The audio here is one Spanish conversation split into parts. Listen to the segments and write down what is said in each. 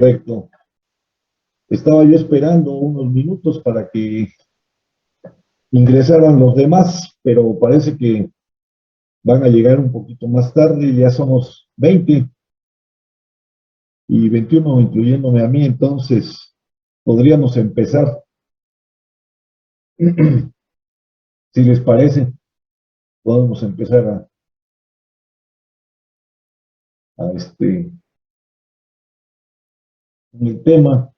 Correcto. Estaba yo esperando unos minutos para que ingresaran los demás, pero parece que van a llegar un poquito más tarde, ya somos 20 y 21 incluyéndome a mí, entonces podríamos empezar. Si les parece, podemos empezar a el tema.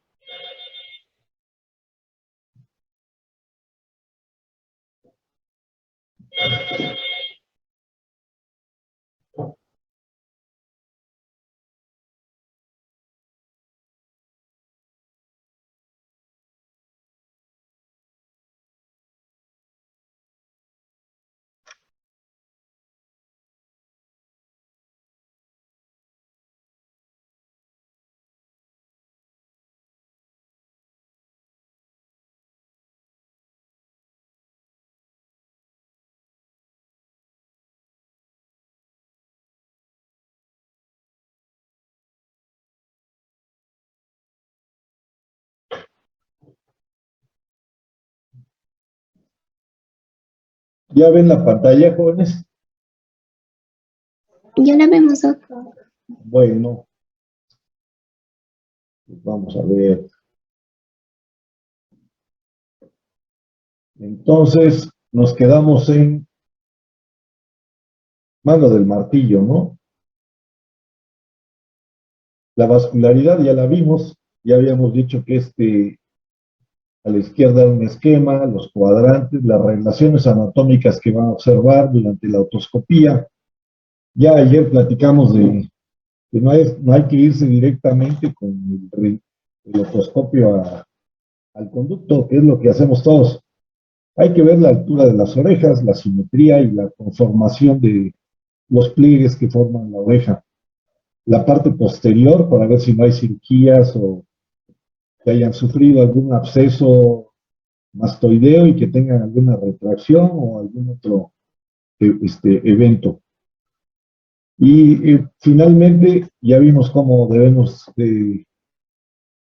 ¿Ya ven la pantalla, jóvenes? Ya la vemos, doctor. Bueno, pues vamos a ver. Entonces, nos quedamos en mano del martillo, ¿no? La vascularidad ya la vimos, ya habíamos dicho que a la izquierda un esquema, los cuadrantes, las relaciones anatómicas que van a observar durante la otoscopía. Ya ayer platicamos de que no hay que irse directamente con el otoscopio al conducto, que es lo que hacemos todos. Hay que ver la altura de las orejas, la simetría y la conformación de los pliegues que forman la oreja. La parte posterior para ver si no hay cirugías o que hayan sufrido algún absceso mastoideo y que tengan alguna retracción o algún otro evento. Y finalmente ya vimos cómo debemos de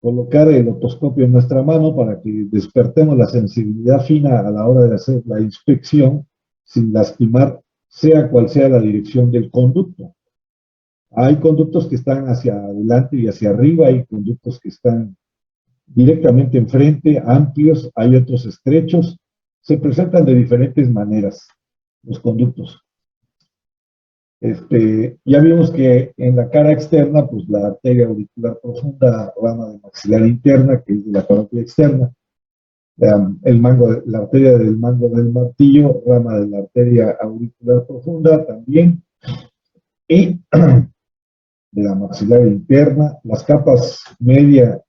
colocar el otoscopio en nuestra mano para que despertemos la sensibilidad fina a la hora de hacer la inspección sin lastimar sea cual sea la dirección del conducto. Hay conductos que están hacia adelante y hacia arriba, hay conductos que están directamente enfrente, amplios, hay otros estrechos, se presentan de diferentes maneras los conductos. Ya vimos que en la cara externa, pues la arteria auricular profunda, rama de maxilar interna, que es de la carótida externa, la arteria del mango del martillo, rama de la arteria auricular profunda también, y de la maxilar interna, las capas media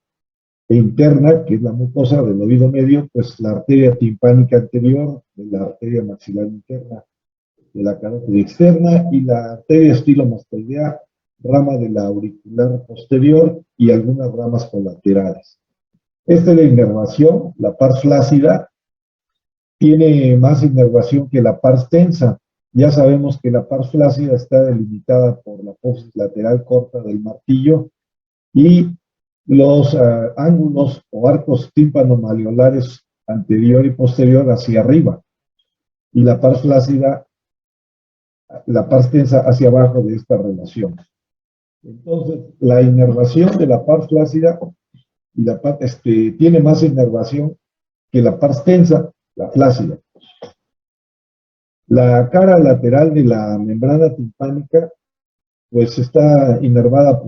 e interna, que es la mucosa del oído medio, pues la arteria timpánica anterior, de la arteria maxilar interna, de la carótida externa, y la arteria estilomastoidea, rama de la auricular posterior y algunas ramas colaterales. Esta es la inervación, la pars flácida tiene más inervación que la pars tensa. Ya sabemos que la pars flácida está delimitada por la apófisis lateral corta del martillo y los ángulos o arcos tímpano-maleolares anterior y posterior hacia arriba, y la pars flácida, la pars tensa hacia abajo de esta relación. Entonces, la inervación de la pars flácida y tiene más inervación que la pars tensa, la flácida. La cara lateral de la membrana timpánica, pues está inervada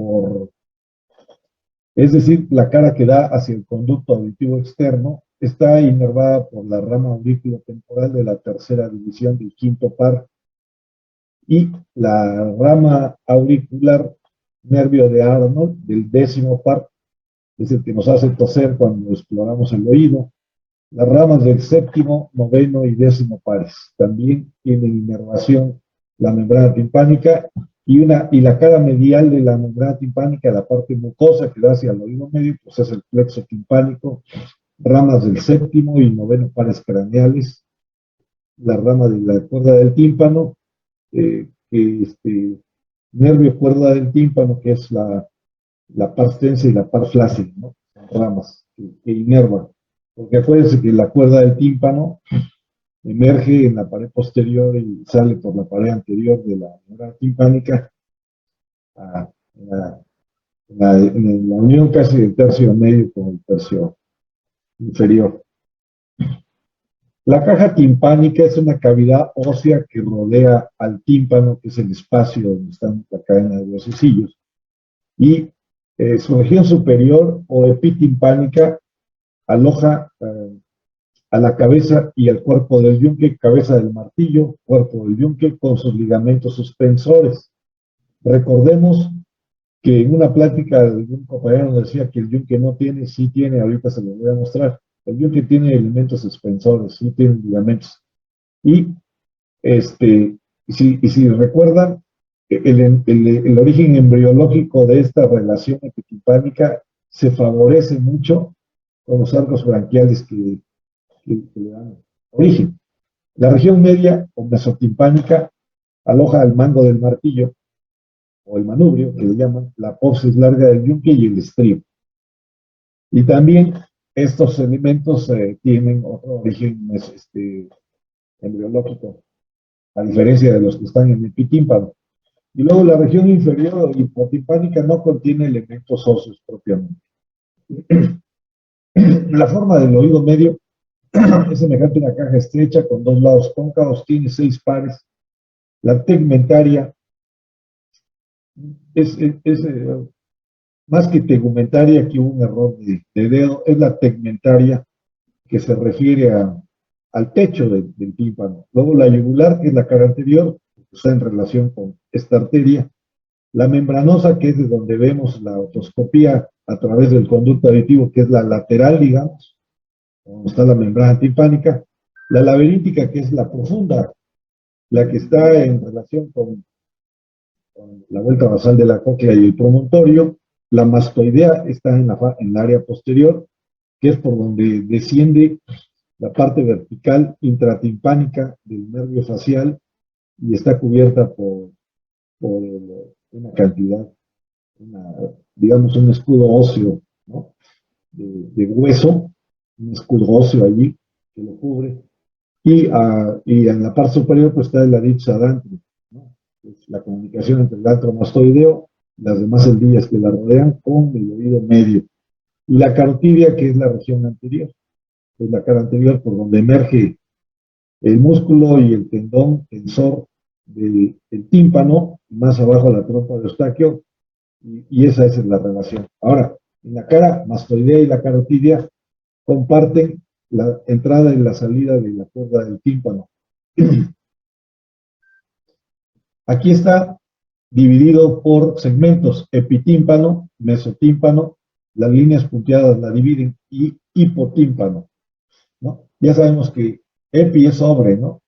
es decir, la cara que da hacia el conducto auditivo externo, está inervada por la rama auriculotemporal de la tercera división del quinto par, y la rama auricular nervio de Arnold del décimo par, es el que nos hace toser cuando exploramos el oído. Las ramas del séptimo, noveno y décimo pares también tienen inervación la membrana timpánica, y la cara medial de la membrana timpánica, la parte mucosa que da hacia el oído medio, pues es el plexo timpánico, ramas del séptimo y noveno pares craneales, la rama de la cuerda del tímpano, nervio cuerda del tímpano, que es la par tensa y la par flácida, ¿no? Ramas que inervan. Porque acuérdense que la cuerda del tímpano emerge en la pared posterior y sale por la pared anterior de la membrana timpánica a en la unión casi del tercio medio con el tercio inferior. La caja timpánica es una cavidad ósea que rodea al tímpano, que es el espacio donde está la cadena de huesecillos, y su región superior o epitimpánica aloja a la cabeza y al cuerpo del yunque, cabeza del martillo, cuerpo del yunque con sus ligamentos suspensores. Recordemos que en una plática de un compañero nos decía que el yunque no tiene, sí tiene, ahorita se lo voy a mostrar. El yunque tiene elementos suspensores, sí tiene ligamentos. Y si recuerdan, el origen embriológico de esta relación epitimpánica se favorece mucho con los arcos branquiales que le dan origen. La región media o mesotimpánica aloja al mango del martillo o el manubrio, que le llaman, la apófisis larga del yunque y el estribo. Y también estos elementos tienen otro origen embriológico, a diferencia de los que están en el epitímpano. Y luego la región inferior o hipotimpánica no contiene elementos óseos propiamente. La forma del oído medio es semejante a una caja estrecha con dos lados cóncavos, tiene 6 pares. La tegmentaria es más que tegumentaria, aquí hubo un error de dedo, es la tegmentaria que se refiere al techo del tímpano. Luego la yugular, que es la cara anterior, que está en relación con esta arteria. La membranosa, que es de donde vemos la otoscopía a través del conducto aditivo, que es la lateral, digamos, donde está la membrana timpánica. La laberíntica, que es la profunda, la que está en relación con la vuelta basal de la cóclea y el promontorio. La mastoidea está en el área posterior, que es por donde desciende la parte vertical intratimpánica del nervio facial y está cubierta por una cantidad, digamos un escudo óseo, ¿no? de hueso, un escudo óseo allí que lo cubre. Y en la parte superior pues está el adipsadantro, ¿no? Es la comunicación entre el antro mastoideo y las demás endillas que la rodean con el oído medio. Y la carotidia, que es la región anterior, es la cara anterior por donde emerge el músculo y el tendón tensor del tímpano, más abajo la trompa de Eustaquio, y esa es la relación. Ahora, en la cara mastoidea y la carotidia comparten la entrada y la salida de la cuerda del tímpano. Aquí está dividido por segmentos, epitímpano, mesotímpano, las líneas punteadas la dividen, y hipotímpano, ¿no? Ya sabemos que epi es sobre, ¿no?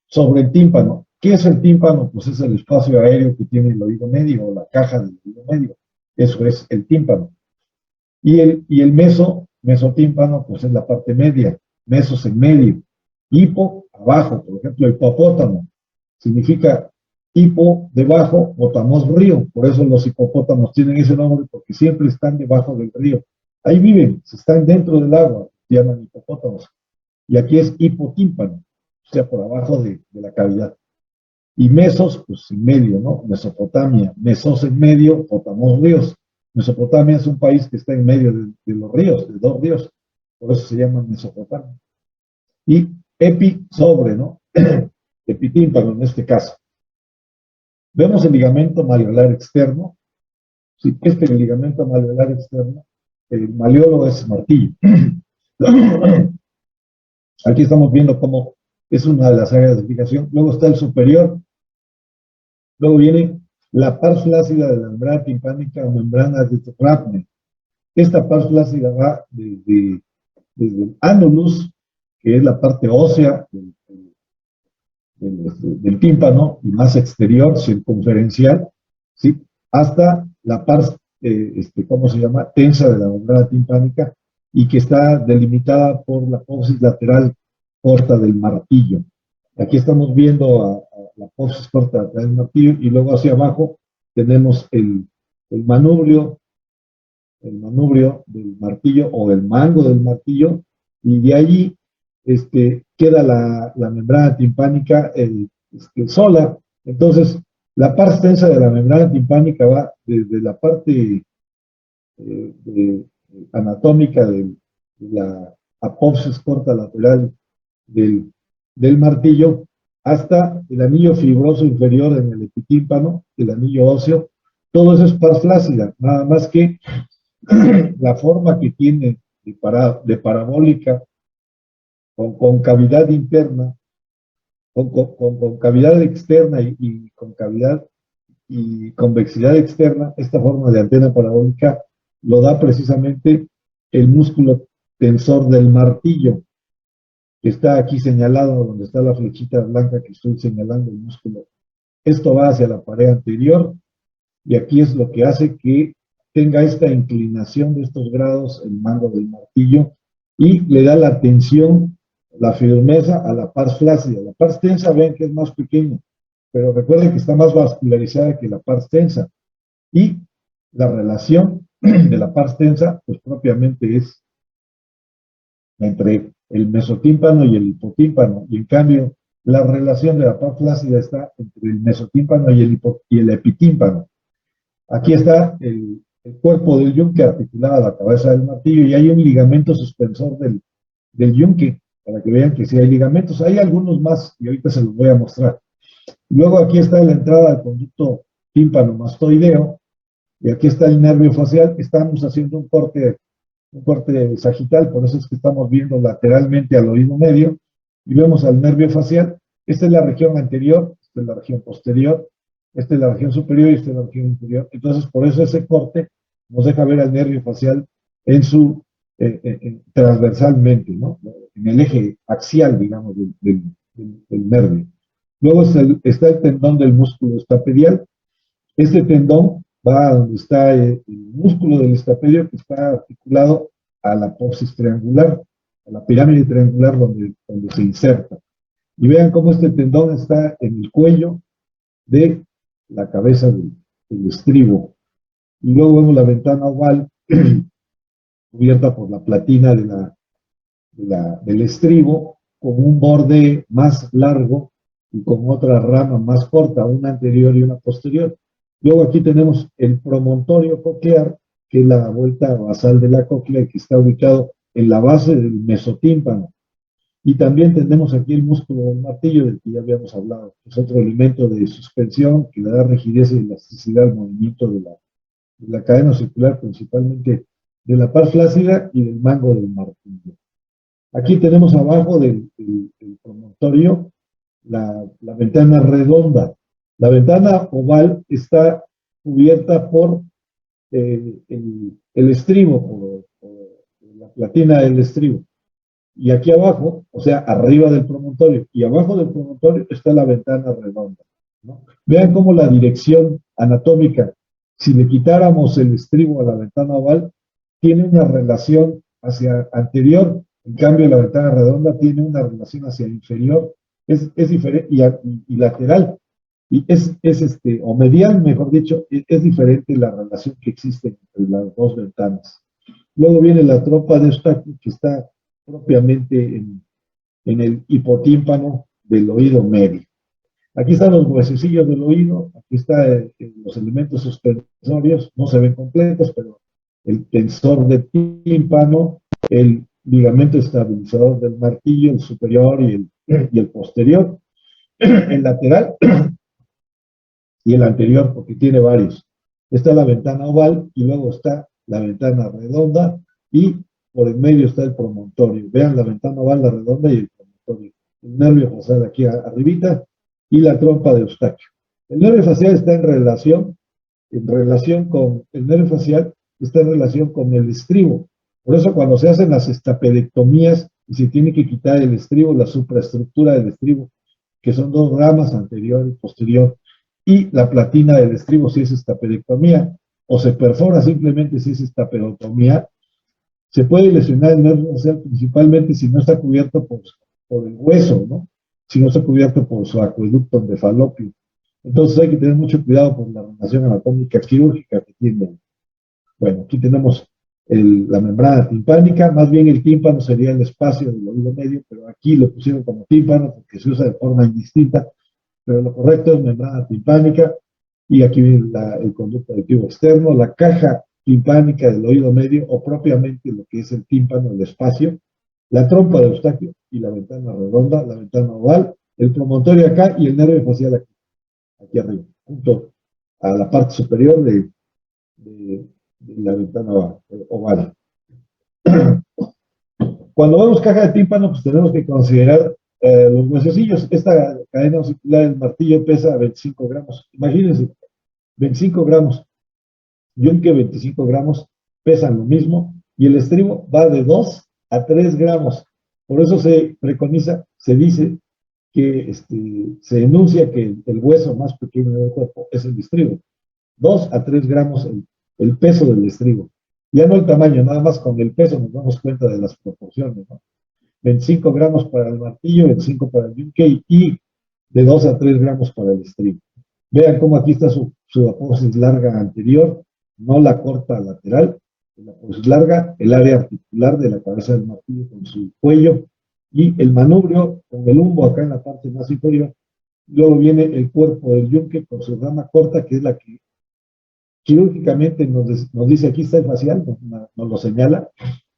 Sobre el tímpano. ¿Qué es el tímpano? Pues es el espacio aéreo que tiene el oído medio, o la caja del oído medio. Eso es el tímpano. Y el mesotímpano, pues es la parte media, mesos en medio, hipo abajo, por ejemplo, el hipopótamo significa hipo debajo, potamos río, por eso los hipopótamos tienen ese nombre, porque siempre están debajo del río, ahí viven, están dentro del agua, se llaman hipopótamos, y aquí es hipotímpano, o sea, por abajo de la cavidad. Y mesos, pues en medio, ¿no? Mesopotamia, mesos en medio, potamos ríos. Mesopotamia es un país que está en medio de los ríos, de 2 ríos, por eso se llama Mesopotamia. Y epi sobre, ¿no? Epitímpano en este caso. Vemos el ligamento malleolar externo. Sí, este es el ligamento malleolar externo. El maleolo es martillo. Aquí estamos viendo cómo es una de las áreas de fijación. Luego está el superior. Luego viene la par flácida de la membrana timpánica o membrana de Rafne. Esta par flácida va desde el annulus, que es la parte ósea del tímpano y más exterior, circunferencial, ¿sí? Hasta la parte, ¿cómo se llama? Tensa de la membrana timpánica, y que está delimitada por la apófisis lateral corta del martillo. Aquí estamos viendo a la apófisis corta del martillo, y luego hacia abajo tenemos el manubrio el manubrio del martillo o el mango del martillo, y de allí queda la membrana timpánica sola. Entonces, la parte extensa de la membrana timpánica va desde la parte anatómica de la apófisis corta lateral del, del martillo hasta el anillo fibroso inferior en el epitímpano, el anillo óseo. Todo eso es pars flácida, nada más que la forma que tiene de parabólica con cavidad interna, con cavidad externa y con cavidad y convexidad externa, esta forma de antena parabólica lo da precisamente el músculo tensor del martillo, que está aquí señalado, donde está la flechita blanca que estoy señalando el músculo. Esto va hacia la pared anterior, y aquí es lo que hace que tenga esta inclinación de estos grados el mango del martillo, y le da la tensión, la firmeza a la pars flácida. La pars tensa, ven que es más pequeña, pero recuerden que está más vascularizada que la pars tensa, y la relación de la pars tensa, pues propiamente es entre el mesotímpano y el hipotímpano, y en cambio la relación de la pars flácida está entre el mesotímpano y el epitímpano. Aquí está el cuerpo del yunque articulado a la cabeza del martillo, y hay un ligamento suspensor del yunque, para que vean que sí hay ligamentos. Hay algunos más, y ahorita se los voy a mostrar. Luego aquí está la entrada al conducto tímpano-mastoideo, y aquí está el nervio facial. Estamos haciendo un corte sagital, por eso es que estamos viendo lateralmente al oído medio, y vemos al nervio facial. Esta es la región anterior, esta es la región posterior, esta es la región superior y esta es la región inferior. Entonces, por eso ese corte nos deja ver al nervio facial en su transversalmente, ¿no? En el eje axial, digamos, del nervio. Luego está el tendón del músculo estapedial. Este tendón va a donde está el músculo del estapedio, que está articulado a la apófisis triangular, a la pirámide triangular donde se inserta. Y vean cómo este tendón está en el cuello de la cabeza del estribo. Y luego vemos la ventana oval cubierta por la platina del estribo, con un borde más largo y con otra rama más corta, una anterior y una posterior. Luego aquí tenemos el promontorio coclear, que es la vuelta basal de la cóclea, que está ubicado en la base del mesotímpano. Y también tenemos aquí el músculo del martillo, del que ya habíamos hablado, que es otro elemento de suspensión que le da rigidez y elasticidad al movimiento de la cadena circular, principalmente de la pars flácida y del mango del martillo. Aquí tenemos abajo del promontorio la ventana redonda. La ventana oval está cubierta por el estribo, por la platina del estribo. Y aquí abajo, o sea, arriba del promontorio y abajo del promontorio está la ventana redonda, ¿no? Vean cómo la dirección anatómica, si le quitáramos el estribo a la ventana oval, tiene una relación hacia anterior, en cambio la ventana redonda tiene una relación hacia inferior, es diferente, y lateral, y o medial, mejor dicho, es diferente la relación que existe entre las dos ventanas. Luego viene la trompa de Eustaquio, que está propiamente en el hipotímpano del oído medio. Aquí están los huesecillos del oído, aquí están los elementos suspensorios, no se ven completos, pero el tensor de tímpano, el ligamento estabilizador del martillo, el superior y el posterior, el lateral y el anterior, porque tiene varios. Está la ventana oval y luego está la ventana redonda, y por el medio está el promontorio. Vean la ventana oval, la redonda y el promontorio. El nervio facial aquí arribita y la trompa de Eustaquio. El nervio facial está en relación con el nervio facial, está en relación con el estribo. Por eso cuando se hacen las estapedectomías y se tiene que quitar el estribo, la supraestructura del estribo, que son dos ramas, anterior y posterior, y la platina del estribo si es estapedectomía, o se perfora simplemente si es estapedectomía, se puede lesionar el nervio facial principalmente si no está cubierto por el hueso, ¿no? Si no está cubierto por su acueducto endofalópico. Entonces hay que tener mucho cuidado por la relación anatómica quirúrgica que tiene. Bueno, aquí tenemos la membrana timpánica, más bien el tímpano sería el espacio del oído medio, pero aquí lo pusieron como tímpano porque se usa de forma indistinta, pero lo correcto es membrana timpánica, y aquí viene el conducto auditivo externo, la caja timpánica del oído medio, o propiamente lo que es el tímpano, el espacio, la trompa de Eustaquio y la ventana redonda, la ventana oval, el promontorio acá y el nervio facial aquí arriba, junto a la parte superior de la ventana oval. Cuando vemos caja de tímpano, pues tenemos que considerar los huesecillos. Esta cadena auricular del martillo pesa 25 gramos. Imagínense, 25 gramos. Yunque 25 gramos pesan lo mismo, y el estribo va de 2 a 3 gramos. Por eso se preconiza, se dice que se enuncia que el hueso más pequeño del cuerpo es el estribo. 2 a 3 gramos el peso del estribo. Ya no el tamaño, nada más con el peso nos damos cuenta de las proporciones, ¿no? 25 gramos para el martillo, 25 para el yunque, y de 2 a 3 gramos para el estribo. Vean cómo aquí está su apófisis larga anterior, no la corta lateral, la apófisis larga, el área articular de la cabeza del martillo con su cuello, y el manubrio con el humbo acá en la parte más inferior. Luego viene el cuerpo del yunque con su rama corta, que es la que quirúrgicamente nos dice aquí está el facial, nos lo señala,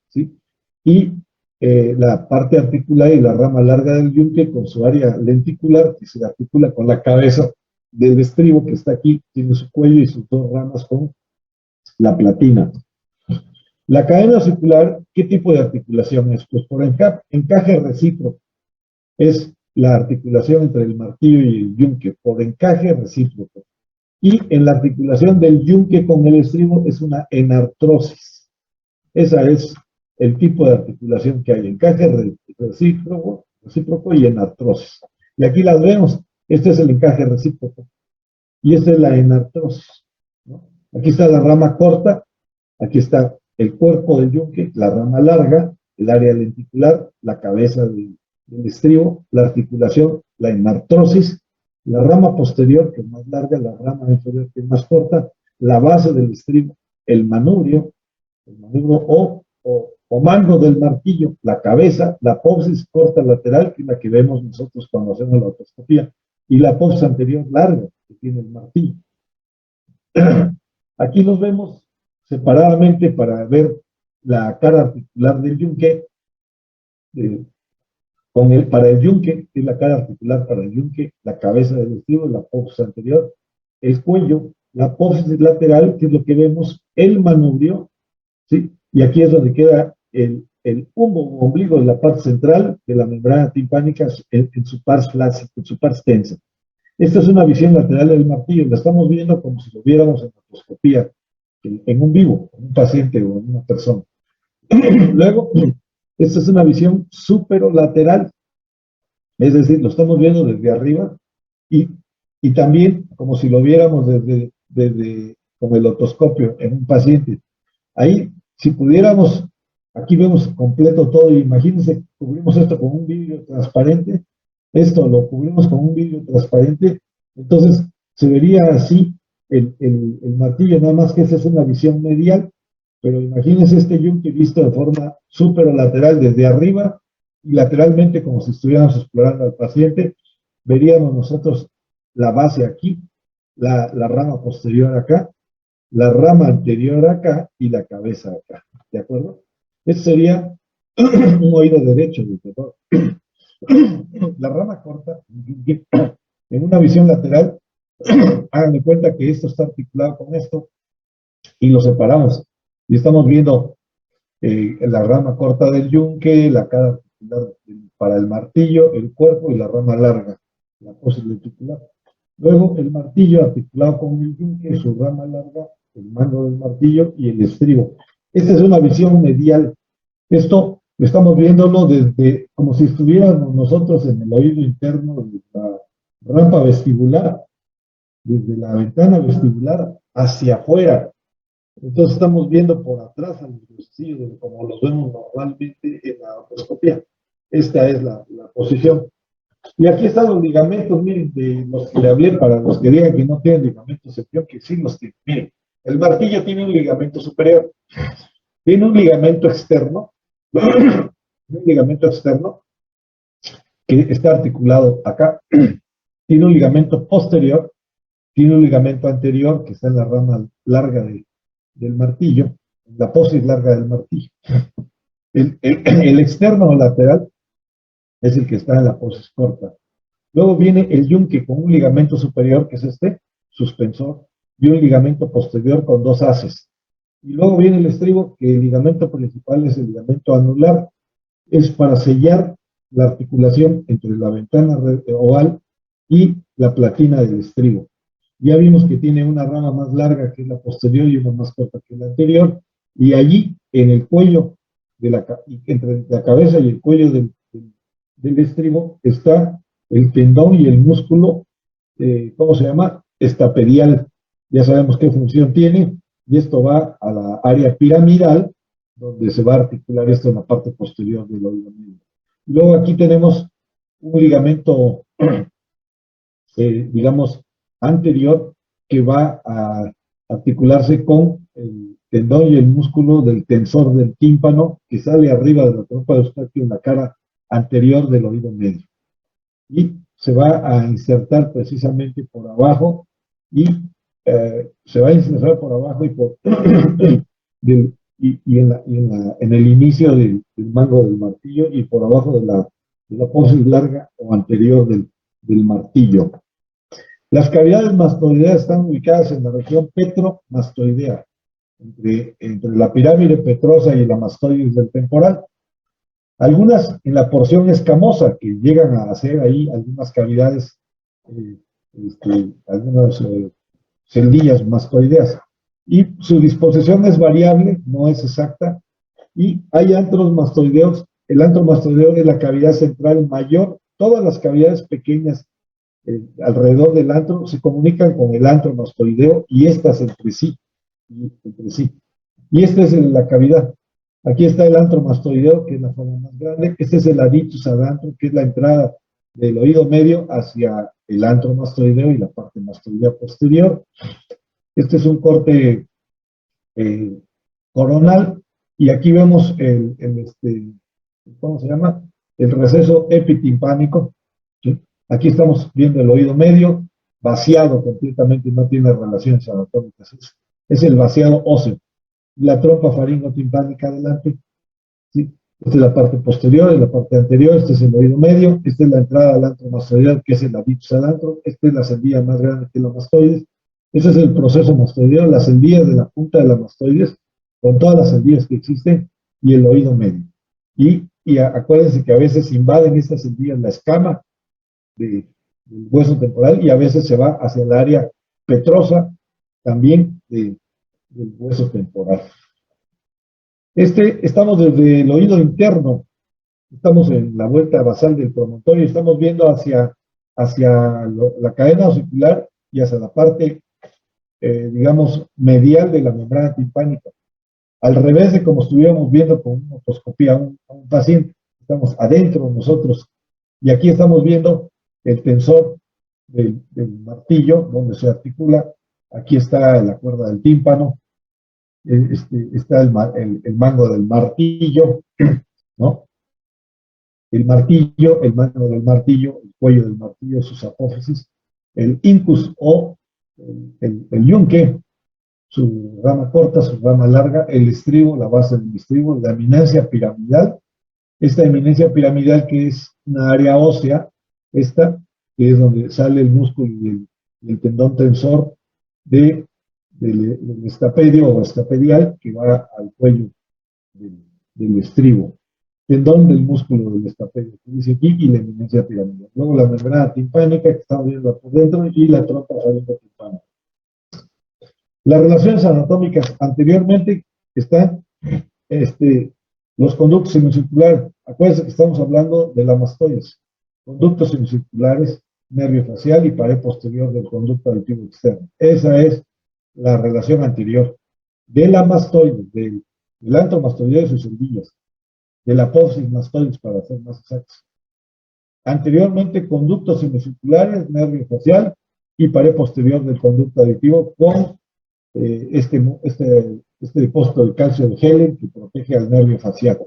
¿sí? Y la parte articular y la rama larga del yunque con su área lenticular, que se articula con la cabeza del estribo que está aquí, tiene su cuello y sus dos ramas con la platina. La cadena circular, ¿qué tipo de articulación es? Pues por encaje recíproco. Es la articulación entre el martillo y el yunque, por encaje recíproco. Y en la articulación del yunque con el estribo es una enartrosis. Esa es el tipo de articulación que hay: encaje recíproco y enartrosis. Y aquí las vemos. Este es el encaje recíproco y esta es la enartrosis, ¿no? Aquí está la rama corta, aquí está el cuerpo del yunque, la rama larga, el área lenticular, la cabeza del estribo, la articulación, la enartrosis, la rama posterior, que es más larga, la rama inferior, que es más corta, la base del estribo, el manubrio o mango del martillo, la cabeza, la apófisis corta lateral, que es la que vemos nosotros cuando hacemos la otoscopía, y la apófisis anterior larga, que tiene el martillo. Aquí los vemos separadamente para ver la cara articular del yunque. Para el yunque, es la cara articular para el yunque, la cabeza del estribo, la apófisis anterior, el cuello, la apófisis lateral, que es lo que vemos, el manubrio, ¿sí? Y aquí es donde queda el humbo o ombligo de la parte central de la membrana timpánica en su pars flácida, en su pars tensa. Esta es una visión lateral del martillo, la estamos viendo como si lo viéramos en otoscopía, en un vivo, en un paciente o en una persona. Luego, esta es una visión superolateral, es decir, lo estamos viendo desde arriba y también como si lo viéramos con el otoscopio en un paciente. Ahí, si pudiéramos, aquí vemos completo todo, y imagínense, cubrimos esto con un vidrio transparente, esto lo cubrimos con un vidrio transparente, entonces se vería así el martillo, nada más que esa es una visión medial, pero imagínense este yunque visto de forma superolateral desde arriba y lateralmente, como si estuviéramos explorando al paciente. Veríamos nosotros la base aquí, la rama posterior acá, la rama anterior acá y la cabeza acá, ¿de acuerdo? Este sería un oído derecho del terror. La rama corta, en una visión lateral, háganme cuenta que esto está articulado con esto y lo separamos. Y estamos viendo la rama corta del yunque, la cara articular para el martillo, el cuerpo y la rama larga, la apófisis lenticular. Luego el martillo articulado con el yunque, su rama larga, el mango del martillo y el estribo. Esta es una visión medial. Esto estamos viéndolo desde, como si estuviéramos nosotros en el oído interno de la rampa vestibular, desde la ventana vestibular hacia afuera. Entonces estamos viendo por atrás a los huesecillos, como los vemos normalmente en la otoscopía. Esta es la posición. Y aquí están los ligamentos, miren, de los que le hablé, para los que digan que no tienen ligamentos superior, que sí los tienen. Miren, el martillo tiene un ligamento superior. Tiene un ligamento externo, un ligamento externo que está articulado acá. Tiene un ligamento posterior, tiene un ligamento anterior que está en la rama larga del martillo, en la apófisis larga del martillo. El externo o lateral es el que está en la apófisis corta. Luego viene el yunque con un ligamento superior, que es este, suspensor, y un ligamento posterior con dos haces. Y luego viene el estribo, que el ligamento principal es el ligamento anular, es para sellar la articulación entre la ventana oval y la platina del estribo. Ya vimos que tiene una rama más larga que es la posterior y una más corta que la anterior, y allí en el cuello, entre la cabeza y el cuello del estribo, está el tendón y el músculo, ¿cómo se llama? Estapedial. Ya sabemos qué función tiene, y esto va a la área piramidal, donde se va a articular esto en la parte posterior del oído medio. Luego aquí tenemos un ligamento, digamos, anterior, que va a articularse con el tendón y el músculo del tensor del tímpano, que sale arriba de la trompa de Eustaquio en la cara anterior del oído medio. Y se va a insertar precisamente por abajo, y se va a insertar por abajo y por en el inicio del mango del martillo y por abajo de la apófisis larga o anterior del martillo. Las cavidades mastoideas están ubicadas en la región petromastoidea, entre la pirámide petrosa y la mastoides del temporal. Algunas en la porción escamosa, que llegan a hacer ahí algunas cavidades, algunas celdillas mastoideas. Y su disposición es variable, no es exacta. Y hay antros mastoideos. El antro mastoideo es la cavidad central mayor. Todas las cavidades pequeñas alrededor del antro se comunican con el antro mastoideo y estas entre sí. Y esta es la cavidad. Aquí está el antro mastoideo, que es la forma más grande. Este es el adictus ad antrum, que es la entrada del oído medio hacia el antro mastoideo y la parte mastoidea posterior. Este es un corte coronal, y aquí vemos ¿cómo se llama? El receso epitimpánico. ¿Sí? Aquí estamos viendo el oído medio, vaciado completamente, no tiene relaciones anatómicas. Es el vaciado óseo. La trompa faringotimpánica adelante. ¿Sí? Esta es la parte posterior, es la parte anterior, este es el oído medio, esta es la entrada al antro mastoideo, que es el adictus ad antrum, esta es la cendilla más grande que es la mastoides. Ese es el proceso mastoideo, las cendillas de la punta de la mastoides, con todas las cendillas que existen, y el oído medio. Y acuérdense que a veces invaden estas cendillas la escama del hueso temporal, y a veces se va hacia el área petrosa también del hueso temporal. Estamos desde el oído interno, estamos en la vuelta basal del promontorio, estamos viendo hacia la cadena osicular y hacia la parte, digamos, medial de la membrana timpánica. Al revés de como estuviéramos viendo con una otoscopía a un paciente, estamos adentro nosotros, y aquí estamos viendo el tensor del martillo, donde se articula. Aquí está la cuerda del tímpano, está el mango del martillo, ¿no? El martillo, el mango del martillo, el cuello del martillo, sus apófisis, el incus o el yunque, su rama corta, su rama larga, el estribo, la base del estribo, la eminencia piramidal. Esta eminencia piramidal, que es una área ósea, esta, que es donde sale el músculo y el tendón tensor del estapedio o estapedial, que va al cuello del estribo. Tendón del músculo del estapedio, que dice aquí, y la eminencia piramidal. Luego la membrana timpánica, que estamos viendo por dentro, y la trompa faringotimpánica. Las relaciones anatómicas anteriormente están los conductos semicirculares. Acuérdense que estamos hablando de la mastoides. Conductos semicirculares, nervio facial y pared posterior del conducto auditivo externo. Esa es la relación anterior de la mastoides, del antro mastoideo y sus cendillas, de la apófisis mastoides, para ser más exactos. Anteriormente, conductos semicirculares, nervio facial y pared posterior del conducto auditivo con este este depósito de calcio de Helen que protege al nervio facial.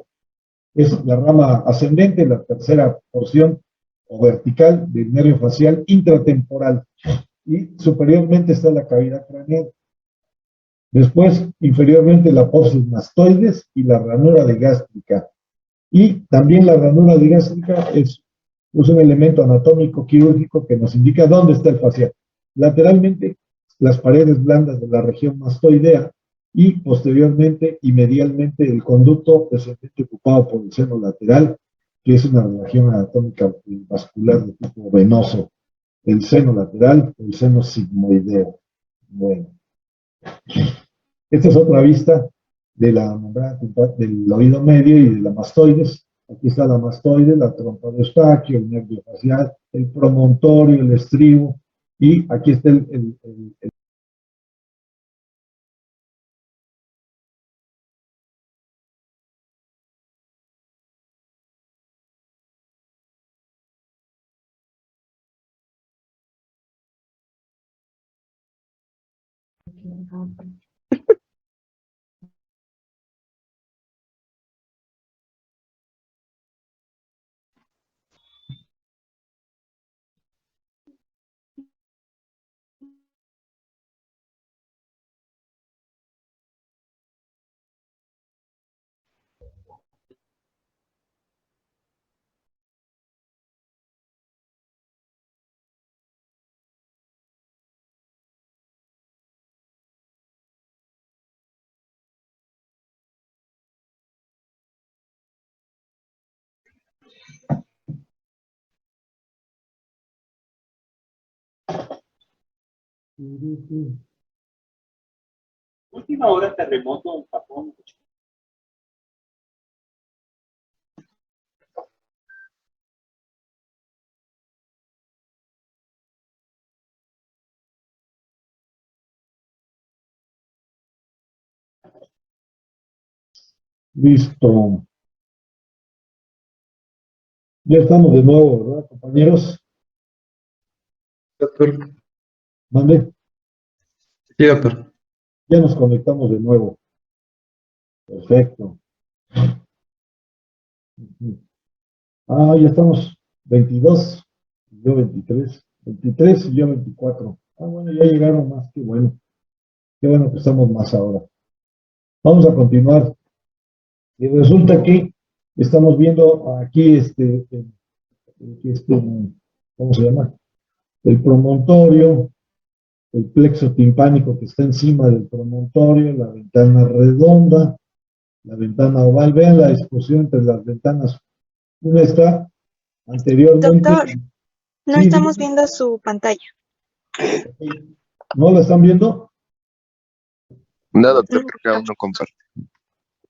Es la rama ascendente, la tercera porción o vertical del nervio facial intratemporal, y superiormente está la cavidad craneal. Después, inferiormente, la apófisis mastoides y la ranura digástrica. Y también la ranura digástrica es un elemento anatómico quirúrgico que nos indica dónde está el facial. Lateralmente, las paredes blandas de la región mastoidea, y posteriormente y medialmente el conducto descendente ocupado por el seno lateral, que es una región anatómica vascular de tipo venoso, el seno lateral o el seno sigmoideo. Bueno, esta es otra vista de la membrana del oído medio y de la mastoides. Aquí está la mastoide, la trompa de Eustaquio, el nervio facial, el promontorio, el estribo, y aquí está el Última hora terremoto en Japón. listo. Ya estamos de nuevo, ¿verdad, compañeros? Doctor. Mande. Sí, doctor. Ya nos conectamos de nuevo. Perfecto. Ya estamos 22, yo 23, 23 y yo 24. Bueno, ya llegaron más, qué bueno. Qué bueno que estamos más ahora. Vamos a continuar. Y resulta que estamos viendo aquí ¿cómo se llama? El promontorio, el plexo timpánico que está encima del promontorio, la ventana redonda, la ventana oval. Vean la disposición entre las ventanas. Una está anteriormente. Doctor, no Sí, estamos viendo su pantalla. ¿No la están viendo? No, doctor, creo que aún no comparte.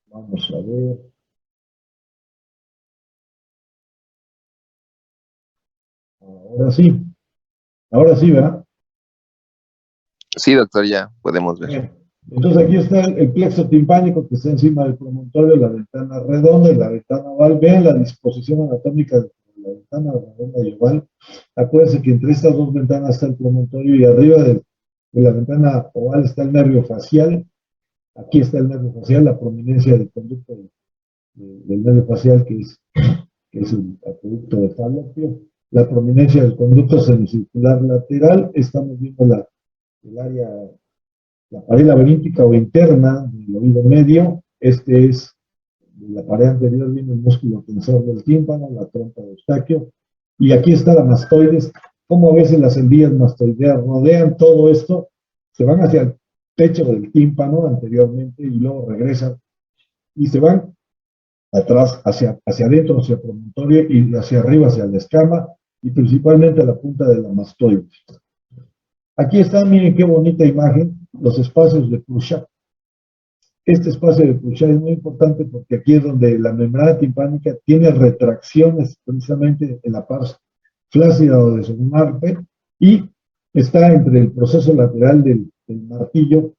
Vamos a ver. Ahora sí, ¿verdad? Sí, doctor, ya podemos ver. Bien. Entonces aquí está el plexo timpánico que está encima del promontorio, la ventana redonda y la ventana oval. Vean la disposición anatómica de la ventana redonda y oval. Acuérdense que entre estas dos ventanas está el promontorio y arriba de la ventana oval está el nervio facial. Aquí está el nervio facial, la prominencia del conducto del nervio facial, que es el acueducto de Falopio. La prominencia del conducto semicircular lateral. Estamos viendo el área, la pared laberíntica o interna del oído medio. Este es de la pared anterior, viene el músculo tensor del tímpano, la trompa de Eustaquio. Y aquí está la mastoides. Como a veces las endillas mastoideas rodean todo esto, se van hacia el pecho del tímpano anteriormente y luego regresan y se van atrás, hacia adentro, hacia el promontorio, y hacia arriba, hacia la escama, y principalmente a la punta de la mastoides. Aquí está, miren qué bonita imagen, los espacios de Purchat. Este espacio de Purchat es muy importante porque aquí es donde la membrana timpánica tiene retracciones, precisamente en la parte flácida o de Segmarpe, y está entre el proceso lateral del martillo,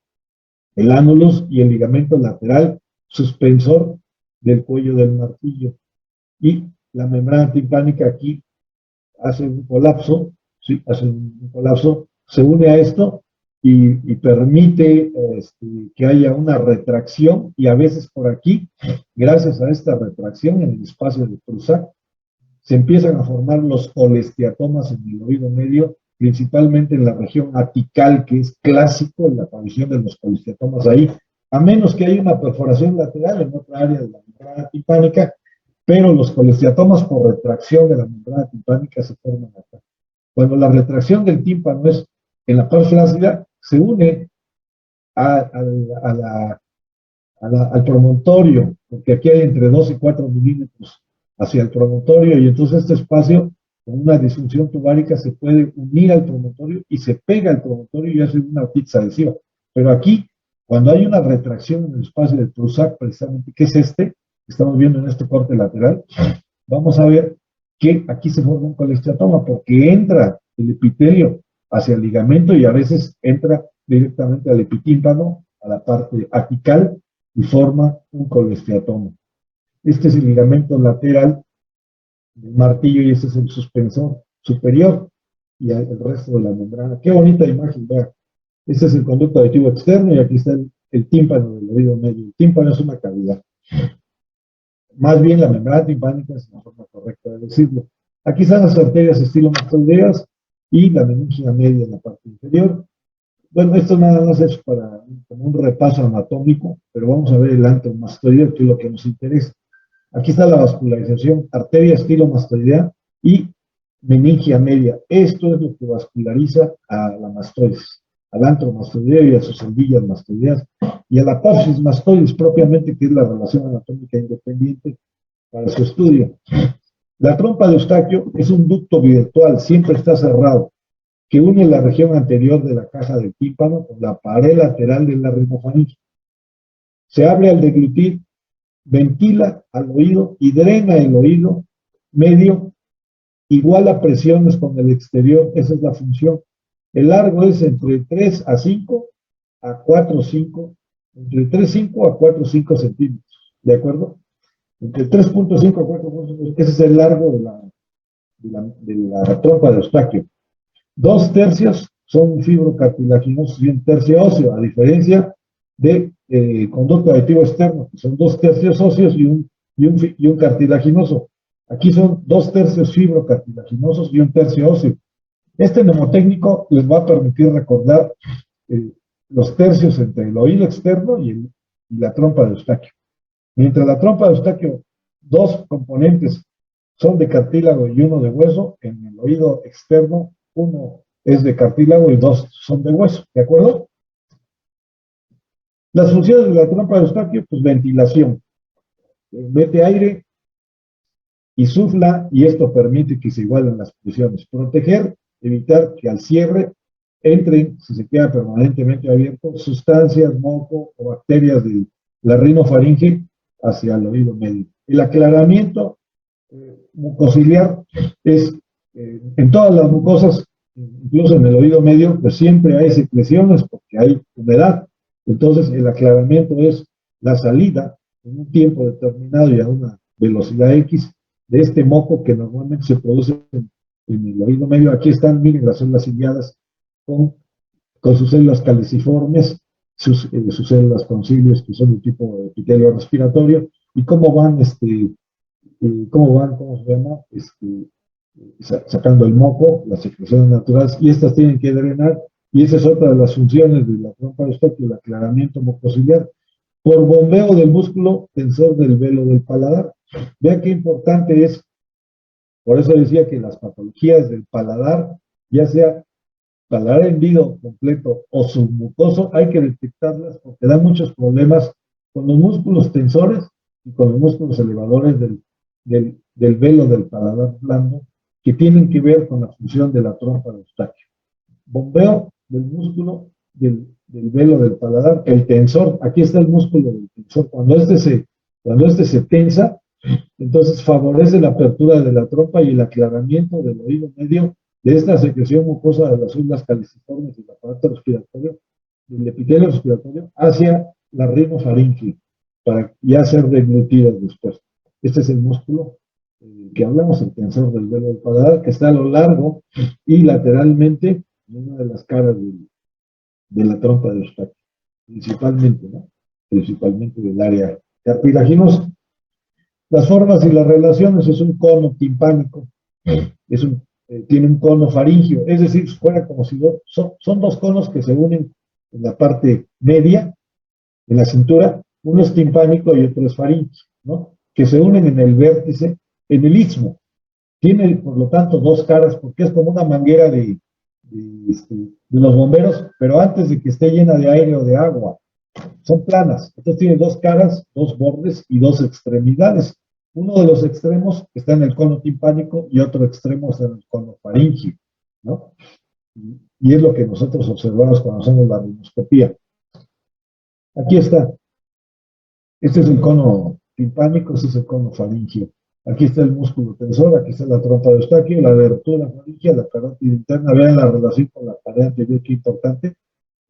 el ánulus y el ligamento lateral suspensor del cuello del martillo. Y la membrana timpánica aquí hace un colapso, ¿sí? Hace un colapso, se une a esto y permite que haya una retracción, y a veces por aquí, gracias a esta retracción en el espacio de Prusac, se empiezan a formar los colesteatomas en el oído medio, principalmente en la región apical, que es clásico en la aparición de los colesteatomas ahí, a menos que haya una perforación lateral en otra área de la membrana timpánica, pero los colesteatomas por retracción de la membrana timpánica se forman acá. Cuando la retracción del tímpano es en la parte flácida, se une al promontorio, porque aquí hay entre 2 y 4 milímetros hacia el promontorio, y entonces este espacio, con una disfunción tubárica, se puede unir al promontorio y se pega al promontorio y hace una pizza adhesiva. Pero aquí, cuando hay una retracción en el espacio del Prusac, precisamente, que es este, que estamos viendo en este corte lateral, vamos a ver que aquí se forma un colesteatoma, porque entra el epitelio hacia el ligamento y a veces entra directamente al epitímpano, a la parte apical, y forma un colesteatoma. Este es el ligamento lateral del martillo y este es el suspensor superior y el resto de la membrana. Qué bonita imagen, vean. Este es el conducto auditivo externo y aquí está el tímpano del oído medio. El tímpano es una cavidad. Más bien la membrana timpánica es la forma correcta de decirlo. Aquí están las arterias estilomastoideas y la meningia media en la parte inferior. Bueno, esto nada más es para como un repaso anatómico, pero vamos a ver el antromastoideo, que es lo que nos interesa. Aquí está la vascularización, arteria estilomastoidea y meningia media. Esto es lo que vasculariza a la mastoides, al antromastoideo y a sus endillas mastoideas, y a la apófisis mastoides propiamente, que es la relación anatómica independiente para su estudio. La trompa de Eustaquio es un ducto virtual, siempre está cerrado, que une la región anterior de la caja del tímpano con la pared lateral de la rinofaringe. Se abre al deglutir, ventila al oído y drena el oído medio, iguala presiones con el exterior, esa es la función. El largo es entre 3 a 5 a 4, 5, entre 3,5 a 4,5 centímetros, ¿de acuerdo? Entre 3,5 a 4,5, ese es el largo de la trompa de Eustaquio. 2/3 son fibrocartilaginosos y 1/3 óseo, a diferencia de conducto auditivo externo, que son 2/3 óseos y un cartilaginoso. Aquí son 2/3 fibrocartilaginosos y 1/3 óseo. Este mnemotécnico les va a permitir recordar los tercios entre el oído externo y la trompa de Eustaquio. Mientras la trompa de Eustaquio, 2 componentes son de cartílago y 1 de hueso, en el oído externo 1 es de cartílago y 2 son de hueso, ¿de acuerdo? Las funciones de la trompa de Eustaquio, pues ventilación. Mete aire y sufla, y esto permite que se igualen las presiones. Proteger, evitar que al cierre entren, si se queda permanentemente abierto, sustancias, moco o bacterias de la rinofaringe hacia el oído medio. El aclaramiento mucociliar es en todas las mucosas, incluso en el oído medio, pues siempre hay secreciones porque hay humedad. Entonces el aclaramiento es la salida en un tiempo determinado y a una velocidad X de este moco que normalmente se produce en el oído medio. Aquí están, miren, las células ciliadas con sus células caliciformes, sus células concilios, que son de tipo epitelio respiratorio, y cómo van, ¿cómo se llama? Sacando el moco, las secreciones naturales, y estas tienen que drenar, y esa es otra de las funciones de la trompa de Eustaquio, el aclaramiento mucociliar, por bombeo del músculo tensor del velo del paladar. Vean qué importante es, por eso decía que las patologías del paladar, ya sea paladar hendido completo o submucoso, hay que detectarlas porque dan muchos problemas con los músculos tensores y con los músculos elevadores del velo del paladar blando, que tienen que ver con la función de la trompa de Eustaquio. Bombeo del músculo del velo del paladar, el tensor, aquí está el músculo del tensor, cuando este se tensa, entonces favorece la apertura de la trompa y el aclaramiento del oído medio de esta secreción mucosa de las células caliciformes del aparato respiratorio, del epitelio respiratorio, hacia la rinofaringe, para ya ser deglutidas después. Este es el músculo que hablamos, el tensor del velo del paladar, que está a lo largo y lateralmente en una de las caras de la trompa de Eustaquio, principalmente, ¿no? Principalmente del área cartilaginosa. Las formas y las relaciones: es un cono timpánico, tiene un cono faríngeo, es decir, fuera como si son dos conos que se unen en la parte media, en la cintura. Uno es timpánico y otro es faríngeo, ¿no? Que se unen en el vértice, en el istmo. Tiene, por lo tanto, dos caras, porque es como una manguera de los bomberos, pero antes de que esté llena de aire o de agua. Son planas, entonces tiene dos caras, dos bordes y dos extremidades. Uno de los extremos está en el cono timpánico y otro extremo está en el cono faríngeo, ¿no? Y es lo que nosotros observamos cuando hacemos la rinoscopía. Aquí está. Este es el cono timpánico, este es el cono faríngeo. Aquí está el músculo tensor, aquí está la trompa de Eustaquio, la abertura faríngea, la carótida interna. Vean la relación con la pared anterior, qué importante.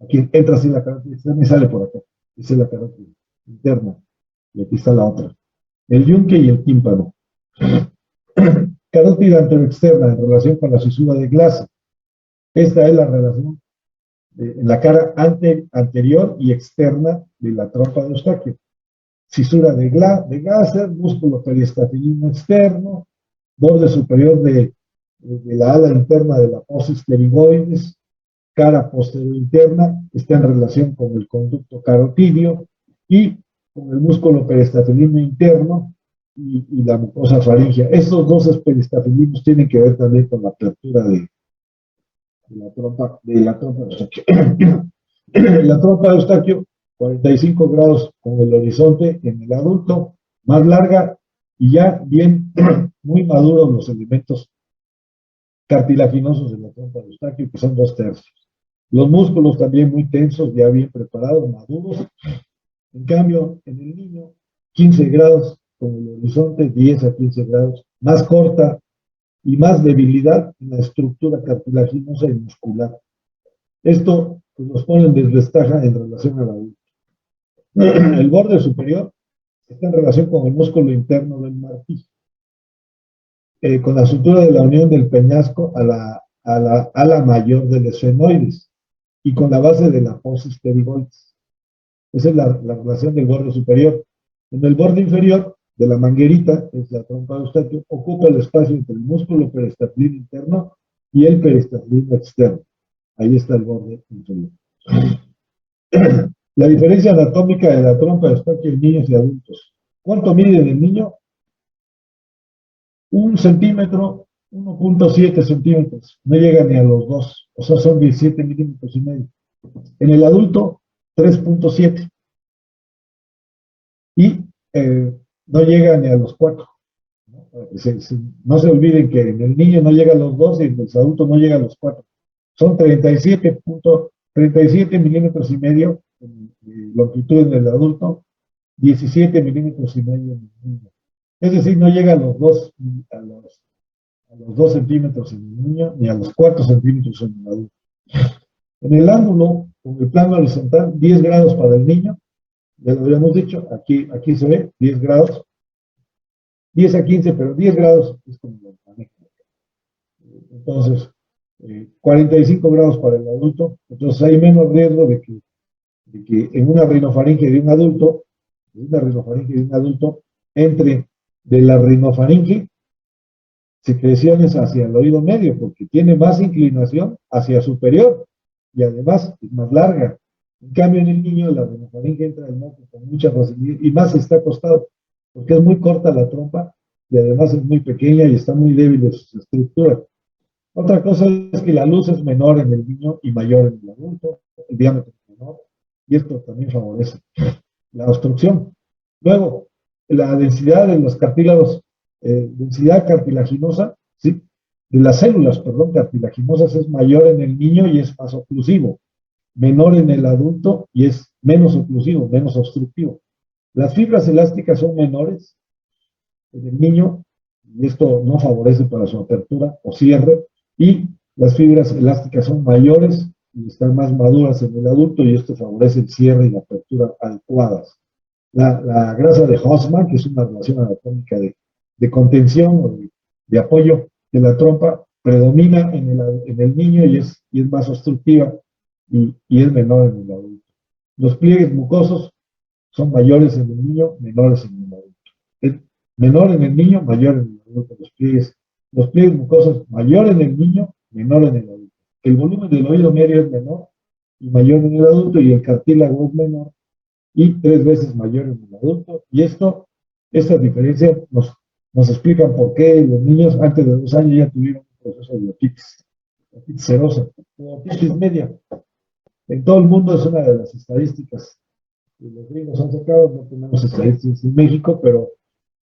Aquí entra así la carótida externa y sale por acá. Esa es la carótida interna. Y aquí está la otra. El yunque y el tímpano. Carótida anteroexterna en relación con la fisura de Glaser. Esta es la relación en la cara anterior y externa de la trompa de Eustaquio. Fisura de Glaser, músculo periestafilino externo, borde superior de la ala interna de la apófisis pterigoides, cara posterior interna, está en relación con el conducto carotidio y con el músculo periestafilino interno y la mucosa faríngea. Estos dos peristafilinos tienen que ver también con la apertura de la trompa de Eustaquio. La trompa de Eustaquio, 45 grados con el horizonte en el adulto, más larga y ya bien muy maduros los elementos cartilaginosos de la trompa de Eustaquio, que son 2/3. Los músculos también muy tensos, ya bien preparados, maduros. En cambio, en el niño, 15 grados con el horizonte, 10 a 15 grados, más corta y más debilidad en la estructura cartilaginosa y muscular. Esto pues, nos pone en desventaja en relación al adulto. El borde superior está en relación con el músculo interno del martillo, con la sutura de la unión del peñasco a la ala mayor del esfenoides y con la base de la apófisis pterigoides. Esa es la relación del borde superior. En el borde inferior de la manguerita, es la trompa de Eustaquio, ocupa el espacio entre el músculo peristafilino interno y el peristafilino externo. Ahí está el borde inferior. La diferencia anatómica de la trompa de Eustaquio en niños y adultos. ¿Cuánto mide en el niño? 1 centímetro, 1.7 centímetros. No llega ni a los 2, o sea, son 17 milímetros y medio. En el adulto, 3.7. Y no llega ni a los 4. No se olviden que en el niño no llega a los 2 y en los adultos no llega a los 4. Son 37 milímetros y medio de longitud en el adulto, 17 milímetros y medio en el niño. Es decir, no llega a los 2 centímetros en el niño ni a los 4 centímetros en el adulto. En el ángulo, con el plano horizontal, 10 grados para el niño, ya lo habíamos dicho, aquí se ve 10 grados, 10 a 15, pero 10 grados es como lo manejo. Entonces, 45 grados para el adulto, entonces hay menos riesgo de que en una rinofaringe de un adulto, entre de la rinofaringe secreciones hacia el oído medio, porque tiene más inclinación hacia superior y además es más larga. En cambio, en el niño, la rinofaringe entra al moco con mucha facilidad y más está acostado, porque es muy corta la trompa y además es muy pequeña y está muy débil de su estructura. Otra cosa es que la luz es menor en el niño y mayor en el adulto, el diámetro es menor, y esto también favorece la obstrucción. Luego, la densidad de los cartílagos, densidad cartilaginosa, ¿sí? De las células, perdón, cartilaginosas es mayor en el niño y es más oclusivo, menor en el adulto y es menos oclusivo, menos obstructivo. Las fibras elásticas son menores en el niño y esto no favorece para su apertura o cierre, y las fibras elásticas son mayores y están más maduras en el adulto y esto favorece el cierre y la apertura adecuadas. La grasa de Hosmer, que es una relación anatómica de contención o de apoyo de la trompa, predomina en el niño y es más obstructiva, y es menor en el adulto. Los pliegues mucosos son mayores en el niño, menores en el adulto. Es menor en el niño, mayor en el adulto. Los pliegues mucosos mayor en el niño, menor en el adulto. El volumen del oído medio es menor y mayor en el adulto, y el cartílago es menor y 3 veces mayor en el adulto. Y estas diferencias nos explican por qué los niños antes de 2 años ya tuvieron un proceso de otitis serosa o otitis media. En todo el mundo es una de las estadísticas que los gringos han sacado. No tenemos estadísticas en México, pero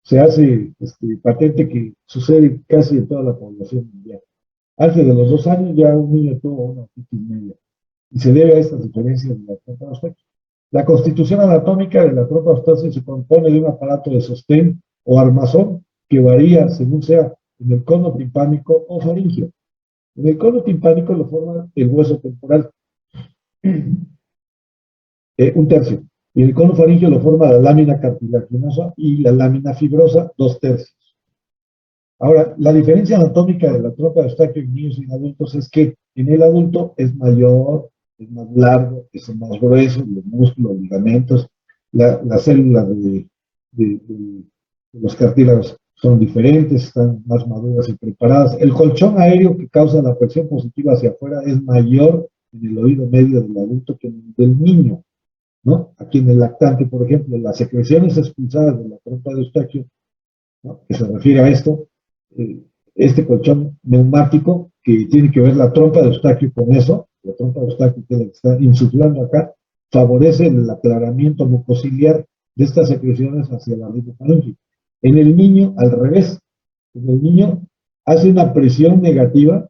se hace patente que sucede casi en toda la población mundial. Antes de los 2 años ya un niño tuvo una otitis media, y se debe a estas diferencias de la trompa de Eustaquio. La constitución anatómica de la trompa de Eustaquio se compone de un aparato de sostén o armazón que varía según sea en el cono timpánico o faringio. En el cono timpánico lo forma el hueso temporal, un tercio, y el cono faringio lo forma la lámina cartilaginosa y la lámina fibrosa, 2/3. Ahora, la diferencia anatómica de la trompa de Eustaquio en niños y en adultos es que en el adulto es mayor, es más largo, es más grueso, los músculos, los ligamentos, las células de los cartílagos son diferentes, están más maduras y preparadas. El colchón aéreo que causa la presión positiva hacia afuera es mayor en el oído medio del adulto que en el del niño, ¿no? Aquí en el lactante, por ejemplo, las secreciones expulsadas de la trompa de Eustaquio, ¿no?, que se refiere a esto, este colchón neumático, que tiene que ver la trompa de Eustaquio con eso, la trompa de Eustaquio, que es la que está insuflando acá, favorece el aclaramiento mucociliar de estas secreciones hacia la rinofaringe. En el niño, al revés, en el niño hace una presión negativa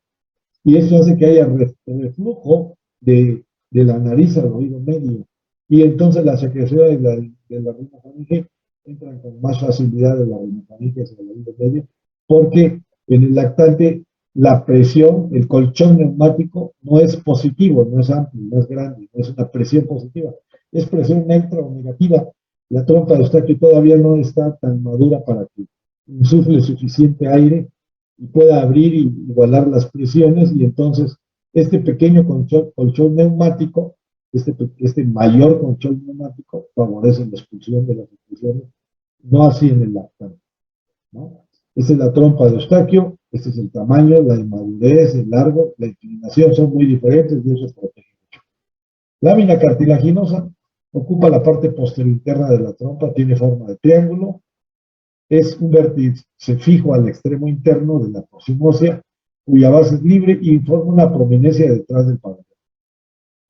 y eso hace que haya reflujo de la nariz al oído medio, y entonces las secreciones de la rinofaringe entran con más facilidad de la rinofaringe hacia el oído medio, porque en el lactante la presión, el colchón neumático no es positivo, no es amplio, no es grande, no es una presión positiva, es presión neutra o negativa. La trompa de Eustaquio todavía no está tan madura para que insufle suficiente aire y pueda abrir y igualar las presiones, y entonces este pequeño colchón neumático, este mayor colchón neumático favorece la expulsión de las secreciones, no así en el lactante, ¿no? Esta es la trompa de Eustaquio, este es el tamaño, la inmadurez, el largo, la inclinación son muy diferentes y eso protege mucho. Lámina cartilaginosa ocupa la parte posterior interna de la trompa, tiene forma de triángulo, es un vértice fijo al extremo interno de la porción ósea, cuya base es libre y forma una prominencia detrás del pabellón.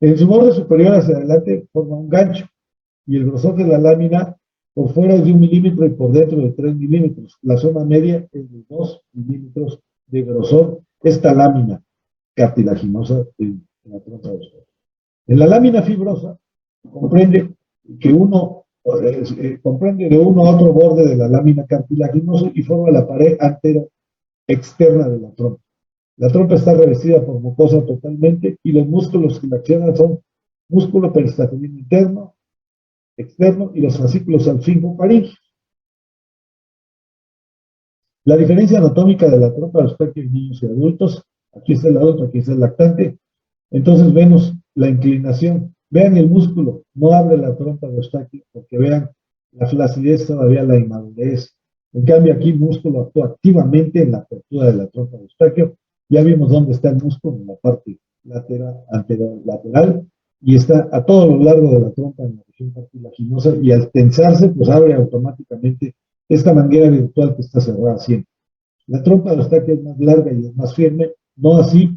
En su borde superior hacia adelante forma un gancho, y el grosor de la lámina por fuera es de 1 milímetro y por dentro de 3 milímetros. La zona media es de 2 milímetros de grosor, esta lámina cartilaginosa en la trompa de Eustaquio. En la lámina fibrosa comprende de uno a otro borde de la lámina cartilaginosa y forma la pared antero externa de la trompa. La trompa está revestida por mucosa totalmente y los músculos que la accionan son músculo peristafilino interno, externo y los fascículos alfingo-faringios. La diferencia anatómica de la trompa de Eustaquio en niños y adultos, aquí está el adulto, aquí está el lactante. Entonces vemos la inclinación. Vean el músculo, no abre la trompa de Eustaquio porque vean la flacidez, todavía la inmadurez. En cambio aquí el músculo actúa activamente en la apertura de la trompa de Eustaquio. Ya vimos dónde está el músculo, en la parte anterolateral, y está a todo lo largo de la trompa en la región cartilaginosa, y al tensarse pues abre automáticamente esta manguera virtual que está cerrada siempre. La trompa de Eustaquio es más larga y es más firme, no así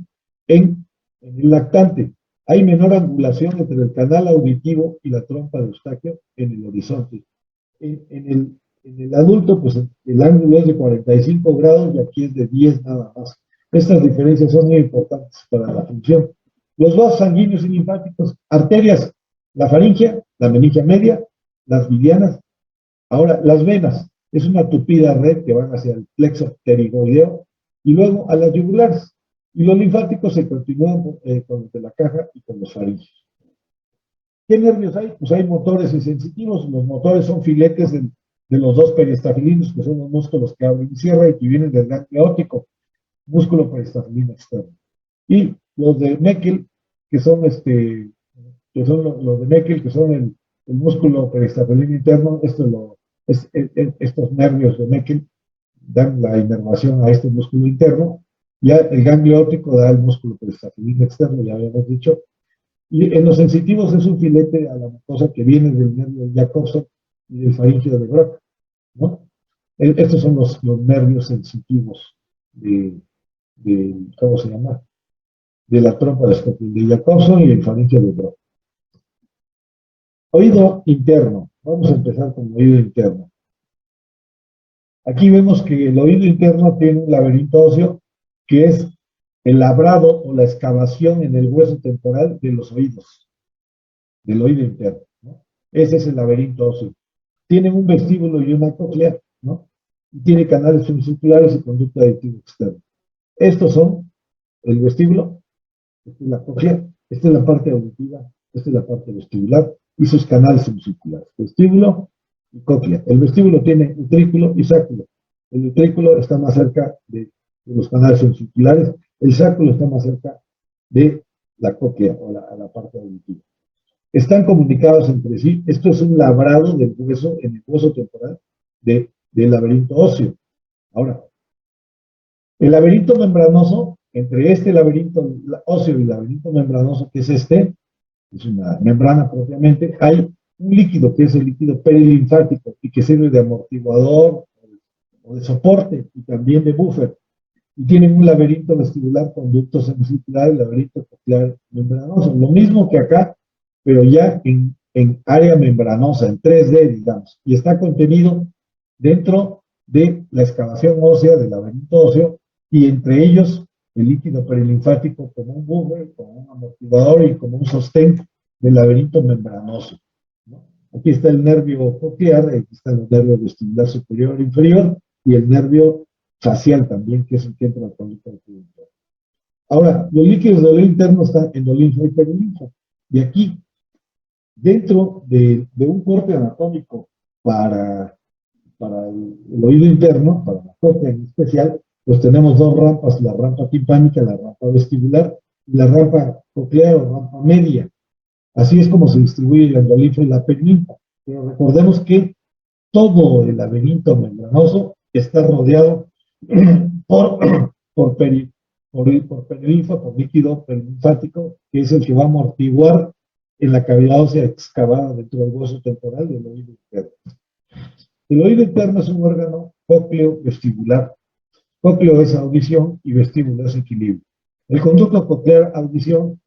en el lactante. Hay menor angulación entre el canal auditivo y la trompa de Eustaquio en el horizonte. En el adulto, pues el ángulo es de 45 grados y aquí es de 10 nada más. Estas diferencias son muy importantes para la función. Los vasos sanguíneos y linfáticos, arterias, la faringia, la meningia media, las bilianas. Ahora, las venas, es una tupida red que van hacia el plexo pterigoideo y luego a las yugulares. Y los linfáticos se continúan con los de la caja y con los faringios. ¿Qué nervios hay? Pues hay motores y sensitivos. Los motores son filetes de los dos peristafilinos, que son los músculos que abren y cierran y que vienen del ganglio óptico, músculo peristafilino externo. Y los de Meckel que son los de Meckel, que son el músculo peristafelino interno. Estos nervios de Meckel dan la inervación a este músculo interno. Ya el ganglio óptico da el músculo peristafelino externo, ya habíamos dicho. Y en los sensitivos es un filete a la mucosa que viene del nervio de Jacobson y del faríngeo de Broca, ¿no? Estos son los nervios sensitivos ¿cómo se llama? De la trompa de Scopel, de Jacobson y el faríngeo de Broca. Oído interno. Vamos a empezar con el oído interno. Aquí vemos que el oído interno tiene un laberinto óseo que es el labrado o la excavación en el hueso temporal de los oídos, del oído interno, ¿no? Ese es el laberinto óseo. Tiene un vestíbulo y una cóclea, ¿no? Y tiene canales semicirculares y conducto aditivo externo. Estos son el vestíbulo, esta es la cóclea, esta es la parte auditiva, esta es la parte vestibular y sus canales semicirculares. Vestíbulo y cóclea. El vestíbulo tiene utrículo y sáculo. El utrículo está más cerca de los canales semicirculares, el sáculo está más cerca de la cóclea o la parte auditiva. Están comunicados entre sí. Esto es un labrado del hueso, en el hueso temporal del laberinto óseo. Ahora, el laberinto membranoso, entre este laberinto óseo y el laberinto membranoso, que es una membrana propiamente, hay un líquido que es el líquido perilinfático y que sirve de amortiguador o de soporte y también de buffer. Y tienen un laberinto vestibular, conducto semicircular, el laberinto coclear membranoso. Lo mismo que acá, pero ya en área membranosa, en 3D, digamos. Y está contenido dentro de la excavación ósea, del laberinto óseo, y entre ellos el líquido perilinfático como un buffer, como un amortiguador y como un sostén del laberinto membranoso, ¿no? Aquí está el nervio coclear, aquí están los nervios vestibular superior e inferior, y el nervio facial también, que es el que entra al conducto aditivo interno. Ahora, los líquidos del oído interno están endolinfa y perilinfa. Y aquí, dentro de un corte anatómico para el oído interno, para la cóclea en especial, pues tenemos dos rampas, la rampa timpánica, la rampa vestibular, y la rampa coclear o rampa media. Así es como se distribuye el endolinfa y la perilinfa. Pero recordemos que todo el laberinto membranoso está rodeado por perilinfa, por líquido perilinfático, que es el que va a amortiguar en la cavidad ósea excavada dentro del hueso temporal del oído interno. El oído interno es un órgano cócleo vestibular. Cócleo es audición y vestíbulo es equilibrio. El conducto coclear, audición,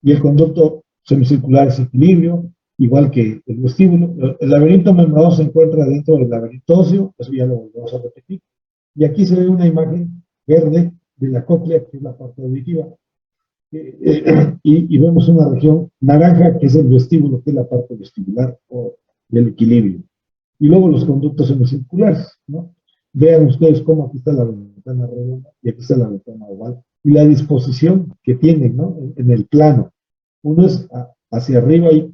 y el conducto semicircular es equilibrio, igual que el vestíbulo. El laberinto membranoso se encuentra dentro del laberinto óseo, eso ya lo volvemos a repetir. Y aquí se ve una imagen verde de la cóclea, que es la parte auditiva. Y vemos una región naranja, que es el vestíbulo, que es la parte vestibular o del equilibrio. Y luego los conductos semicirculares, ¿no? Vean ustedes cómo aquí está la ventana redonda y aquí está la ventana oval. Y la disposición que tienen, ¿no? En el plano. Uno es hacia arriba y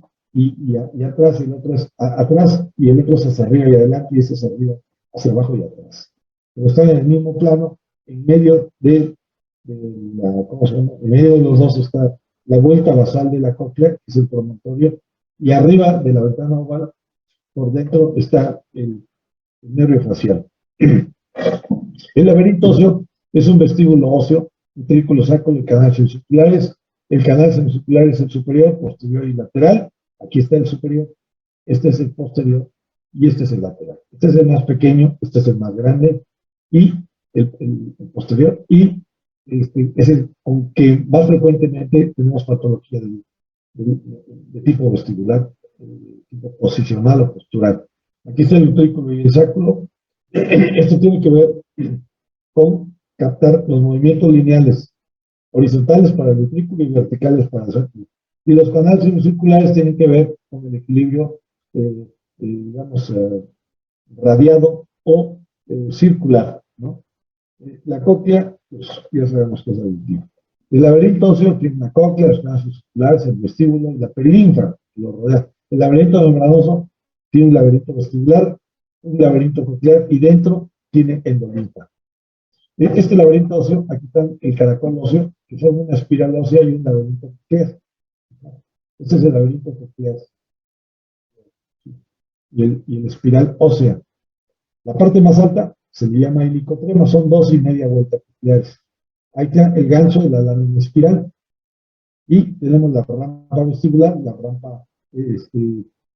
atrás, y el otro es atrás, y el otro es hacia arriba y adelante, y ese es hacia arriba, hacia abajo y atrás. Pero están en el mismo plano, en medio ¿cómo se llama? En medio de los dos está la vuelta basal de la cóclea, que es el promontorio, y arriba de la ventana oval, por dentro está el nervio facial. El laberinto óseo es un vestíbulo óseo, utrículo, sáculo y canales semicirculares. El canal semicircular es el superior, posterior y lateral. Aquí está el superior, este es el posterior y este es el lateral. Este es el más pequeño, este es el más grande y el posterior, y este es el con que más frecuentemente tenemos patología de tipo vestibular, tipo posicional o postural. Aquí está el utrículo y el sáculo. Esto tiene que ver con captar los movimientos lineales horizontales para el utrículo y verticales para el sáculo. Y los canales semicirculares tienen que ver con el equilibrio, digamos, radiado o circular, ¿no? La cóclea, pues ya sabemos que es auditiva. El laberinto óseo tiene una cóclea, los canales semicirculares, el vestíbulo y la perilinfa que lo rodea. El laberinto membranoso tiene un laberinto vestibular, un laberinto coclear y dentro tiene endolinfa. Este laberinto óseo, aquí está el caracol óseo, que forma una espiral ósea y un laberinto coclear. Este es el laberinto coclear y el espiral ósea. La parte más alta se le llama helicotrema, son 2,5 vueltas cocleares. Ahí está el gancho de la lámina espiral. Y tenemos la rampa vestibular, la rampa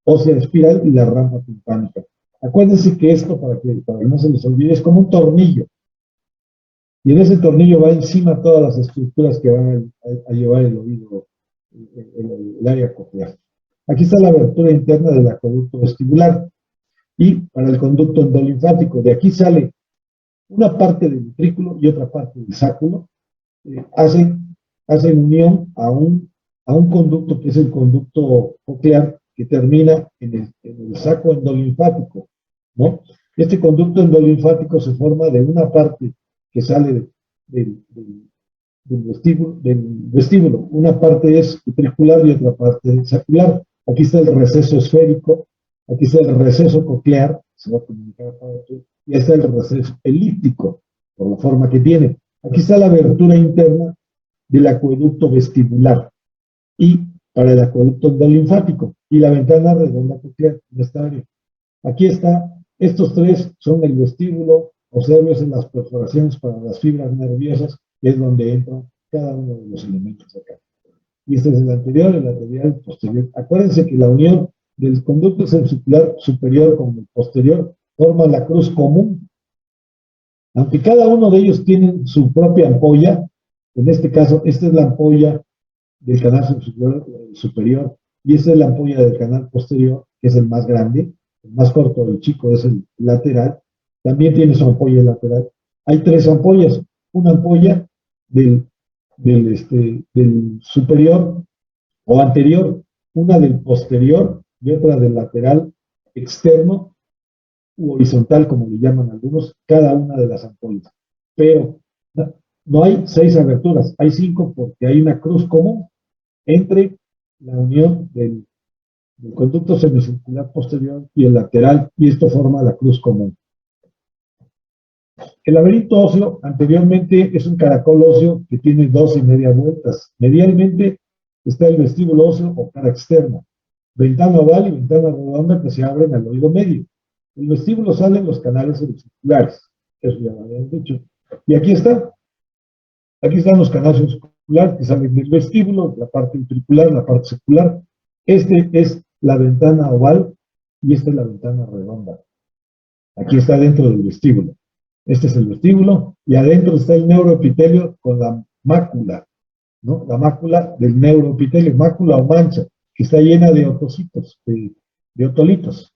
ósea espiral y la rampa timpánica. Acuérdense que esto, para que no se les olvide, es como un tornillo. Y en ese tornillo va encima todas las estructuras que van a llevar el oído, el área coclear. Aquí está la abertura interna del acueducto vestibular. Y para el conducto endolinfático, de aquí sale una parte del ventrículo y otra parte del sáculo, hacen unión a un conducto que es el conducto coclear que termina en el saco endolinfático, ¿no? Este conducto endolinfático se forma de una parte que sale del vestíbulo. Una parte es utricular y otra parte sacular. Aquí está el receso esférico, aquí está el receso coclear, se va a comunicar para esto, y está el receso elíptico, por la forma que tiene. Aquí está la abertura interna del acueducto vestibular y para el acueducto endolinfático y la ventana redonda coclear en esta área. Aquí está, estos tres son el vestíbulo, observen las perforaciones para las fibras nerviosas, que es donde entra cada uno de los elementos acá. Y este es el anterior, el lateral, el posterior. Acuérdense que la unión del conducto semicircular superior con el posterior forma la cruz común. Aunque cada uno de ellos tiene su propia ampolla, en este caso, esta es la ampolla del canal superior y esta es la ampolla del canal posterior, que es el más grande, el más corto y chico es el lateral, también tiene su ampolla lateral. Hay tres ampollas, una ampolla del superior o anterior, una del posterior y otra del lateral externo u horizontal, como le llaman algunos, cada una de las ampollas. Pero no hay 6 aberturas, hay 5 porque hay una cruz común entre la unión del conducto semicircular posterior y el lateral, y esto forma la cruz común. El laberinto óseo anteriormente es un caracol óseo que tiene 2,5 vueltas. Medialmente está el vestíbulo óseo o cara externa, ventana oval y ventana redonda que se abren al oído medio. El vestíbulo sale en los canales semicirculares, eso ya lo habíamos dicho. Y aquí están los canales semicirculares que salen del vestíbulo, la parte ventricular, la parte circular. Este es la ventana oval y esta es la ventana redonda. Aquí está dentro del vestíbulo. Este es el vestíbulo y adentro está el neuroepitelio con la mácula, ¿no? La mácula del neuroepitelio, mácula o mancha, que está llena de otocitos, de otolitos.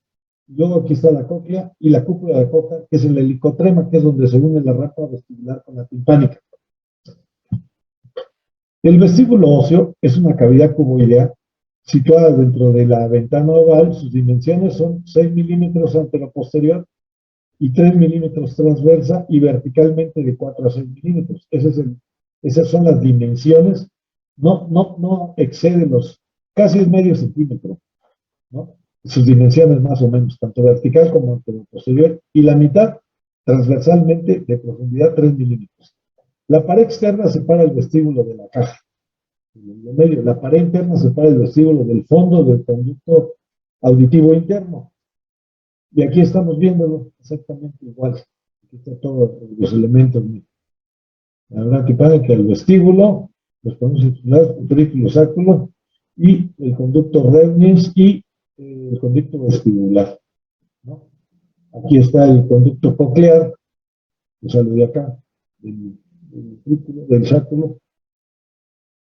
Luego aquí está la cóclea y la cúpula de coca, que es el helicotrema, que es donde se une la rampa vestibular con la timpánica. El vestíbulo óseo es una cavidad cuboidea situada dentro de la ventana oval. Sus dimensiones son 6 milímetros anteroposterior y 3 milímetros transversa y verticalmente de 4 a 6 milímetros. Esas son las dimensiones. No excede los, casi es medio centímetro, ¿no? Sus dimensiones más o menos, tanto vertical como anteroposterior, y la mitad transversalmente de profundidad 3 milímetros. La pared externa separa el vestíbulo de la caja. En medio, la pared interna separa el vestíbulo del fondo del conducto auditivo interno. Y aquí estamos viéndolo exactamente igual. Aquí están todos los elementos. La verdad que pasa que el vestíbulo, los conductos circulares, el ventrículo sáculo y el conducto Regnitz y el conducto vestibular, ¿no? Aquí está el conducto coclear, que sale de acá, del sáculo,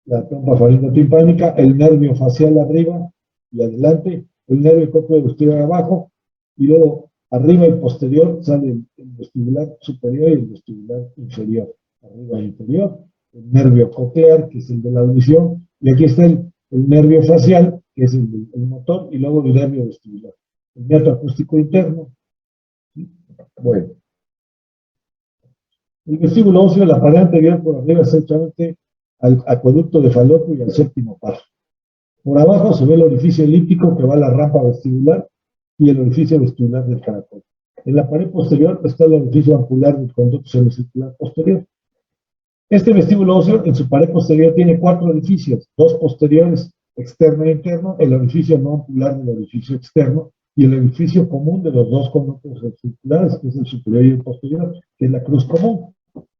la trompa faringotimpánica, el nervio facial arriba y adelante, el nervio cócleo posterior abajo, y luego arriba y posterior sale el vestibular superior y el vestibular inferior, arriba e inferior, el nervio coclear, que es el de la audición, y aquí está el nervio facial, que es el motor, y luego el nervio vestibular, el meato acústico interno. Bueno, el vestíbulo óseo, la pared anterior por arriba estrechamente al acueducto de Falopio y al séptimo paso. Por abajo se ve el orificio elíptico que va a la rampa vestibular y el orificio vestibular del caracol. En la pared posterior está el orificio ampular del conducto semicircular posterior. Este vestíbulo óseo en su pared posterior tiene 4 orificios, 2 posteriores externo e interno, el orificio no ampular del orificio externo y el orificio común de los dos conductos circulares, que es el superior y el posterior, que es la cruz común.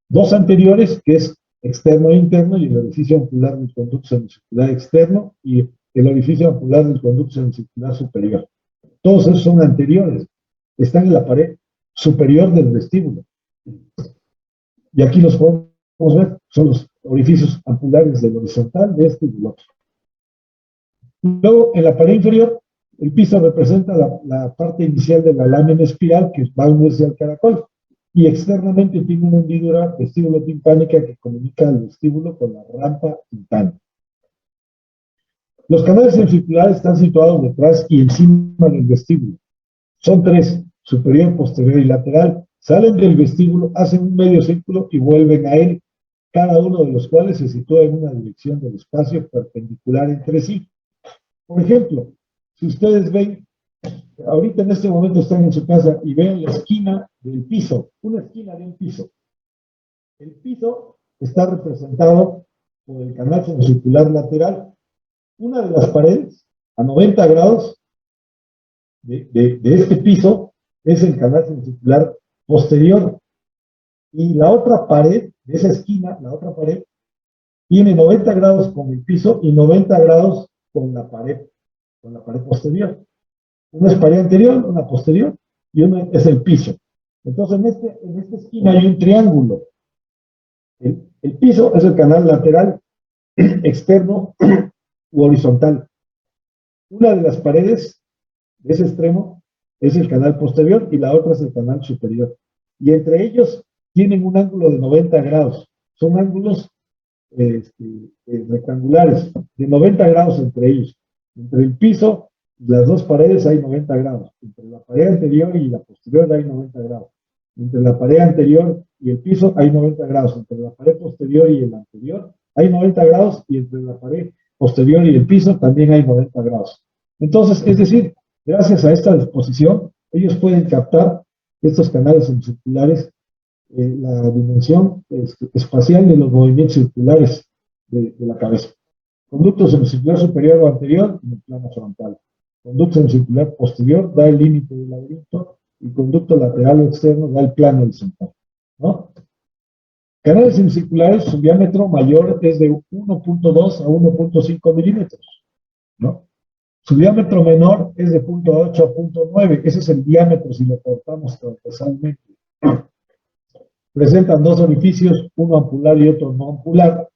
Dos anteriores, que es externo e interno, y el orificio ampular del conducto semicircular externo y el orificio ampular del conducto semicircular superior. Todos esos son anteriores, están en la pared superior del vestíbulo. Y aquí los podemos ver, son los orificios ampulares del horizontal, de este y del otro. Luego, en la pared inferior, el piso representa la parte inicial de la lámina espiral que va a unirse al caracol. Y externamente tiene una hendidura vestíbulo-timpánica que comunica el vestíbulo con la rampa timpánica. Los canales semicirculares están situados detrás y encima del vestíbulo. Son tres, superior, posterior y lateral. Salen del vestíbulo, hacen un medio círculo y vuelven a él, cada uno de los cuales se sitúa en una dirección del espacio perpendicular entre sí. Por ejemplo, si ustedes ven, ahorita en este momento están en su casa y ven la esquina del piso, una esquina de un piso. El piso está representado por el canal semicircular lateral. Una de las paredes, a 90 grados de este piso, es el canal semicircular posterior. Y la otra pared, de esa esquina, la otra pared, tiene 90 grados con el piso y 90 grados con la pared posterior. Una es pared anterior, una posterior, y una es el piso. Entonces, en esta esquina hay un triángulo. El piso es el canal lateral, externo u horizontal. Una de las paredes de ese extremo es el canal posterior y la otra es el canal superior. Y entre ellos tienen un ángulo de 90 grados. Son ángulos rectangulares, de 90 grados entre ellos. Entre el piso y las dos paredes hay 90 grados. Entre la pared anterior y la posterior hay 90 grados. Entre la pared anterior y el piso hay 90 grados. Entre la pared posterior y el anterior hay 90 grados. Y entre la pared posterior y el piso también hay 90 grados. Entonces, es decir, gracias a esta disposición, ellos pueden captar estos canales semicirculares, la dimensión espacial de los movimientos circulares de la cabeza. Conducto semicircular superior o anterior en el plano frontal. Conducto semicircular posterior da el límite del laberinto y conducto lateral o externo da el plano horizontal, ¿no? Canales semicirculares, su diámetro mayor es de 1.2 a 1.5 milímetros, ¿no? Su diámetro menor es de 0.8 a 0.9, ese es el diámetro si lo cortamos transversalmente. Presentan dos orificios, uno ampular y otro no ampular,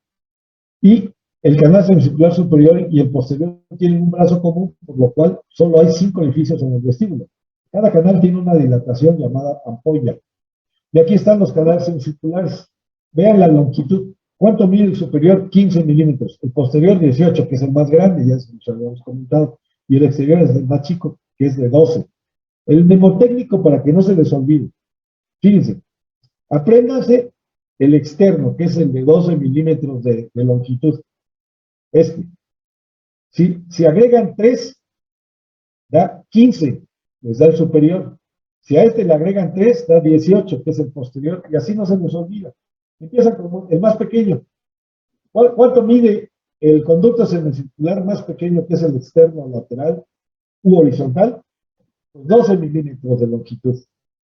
y el canal semicircular superior y el posterior tienen un brazo común, por lo cual solo hay 5 orificios en el vestíbulo. Cada canal tiene una dilatación llamada ampolla. Y aquí están los canales semicirculares. Vean la longitud. ¿Cuánto mide el superior? 15 milímetros. El posterior, 18, que es el más grande, ya se los habíamos comentado. Y el exterior es el más chico, que es de 12. El mnemotécnico, para que no se les olvide. Fíjense, apréndanse el externo, que es el de 12 milímetros de longitud. Si agregan 3, da 15, les da el superior. Si a este le agregan 3, da 18, que es el posterior, y así no se les olvida. Empieza con el más pequeño. ¿Cuánto mide el conducto semicircular más pequeño, que es el externo, lateral u horizontal? Pues 12 milímetros de longitud,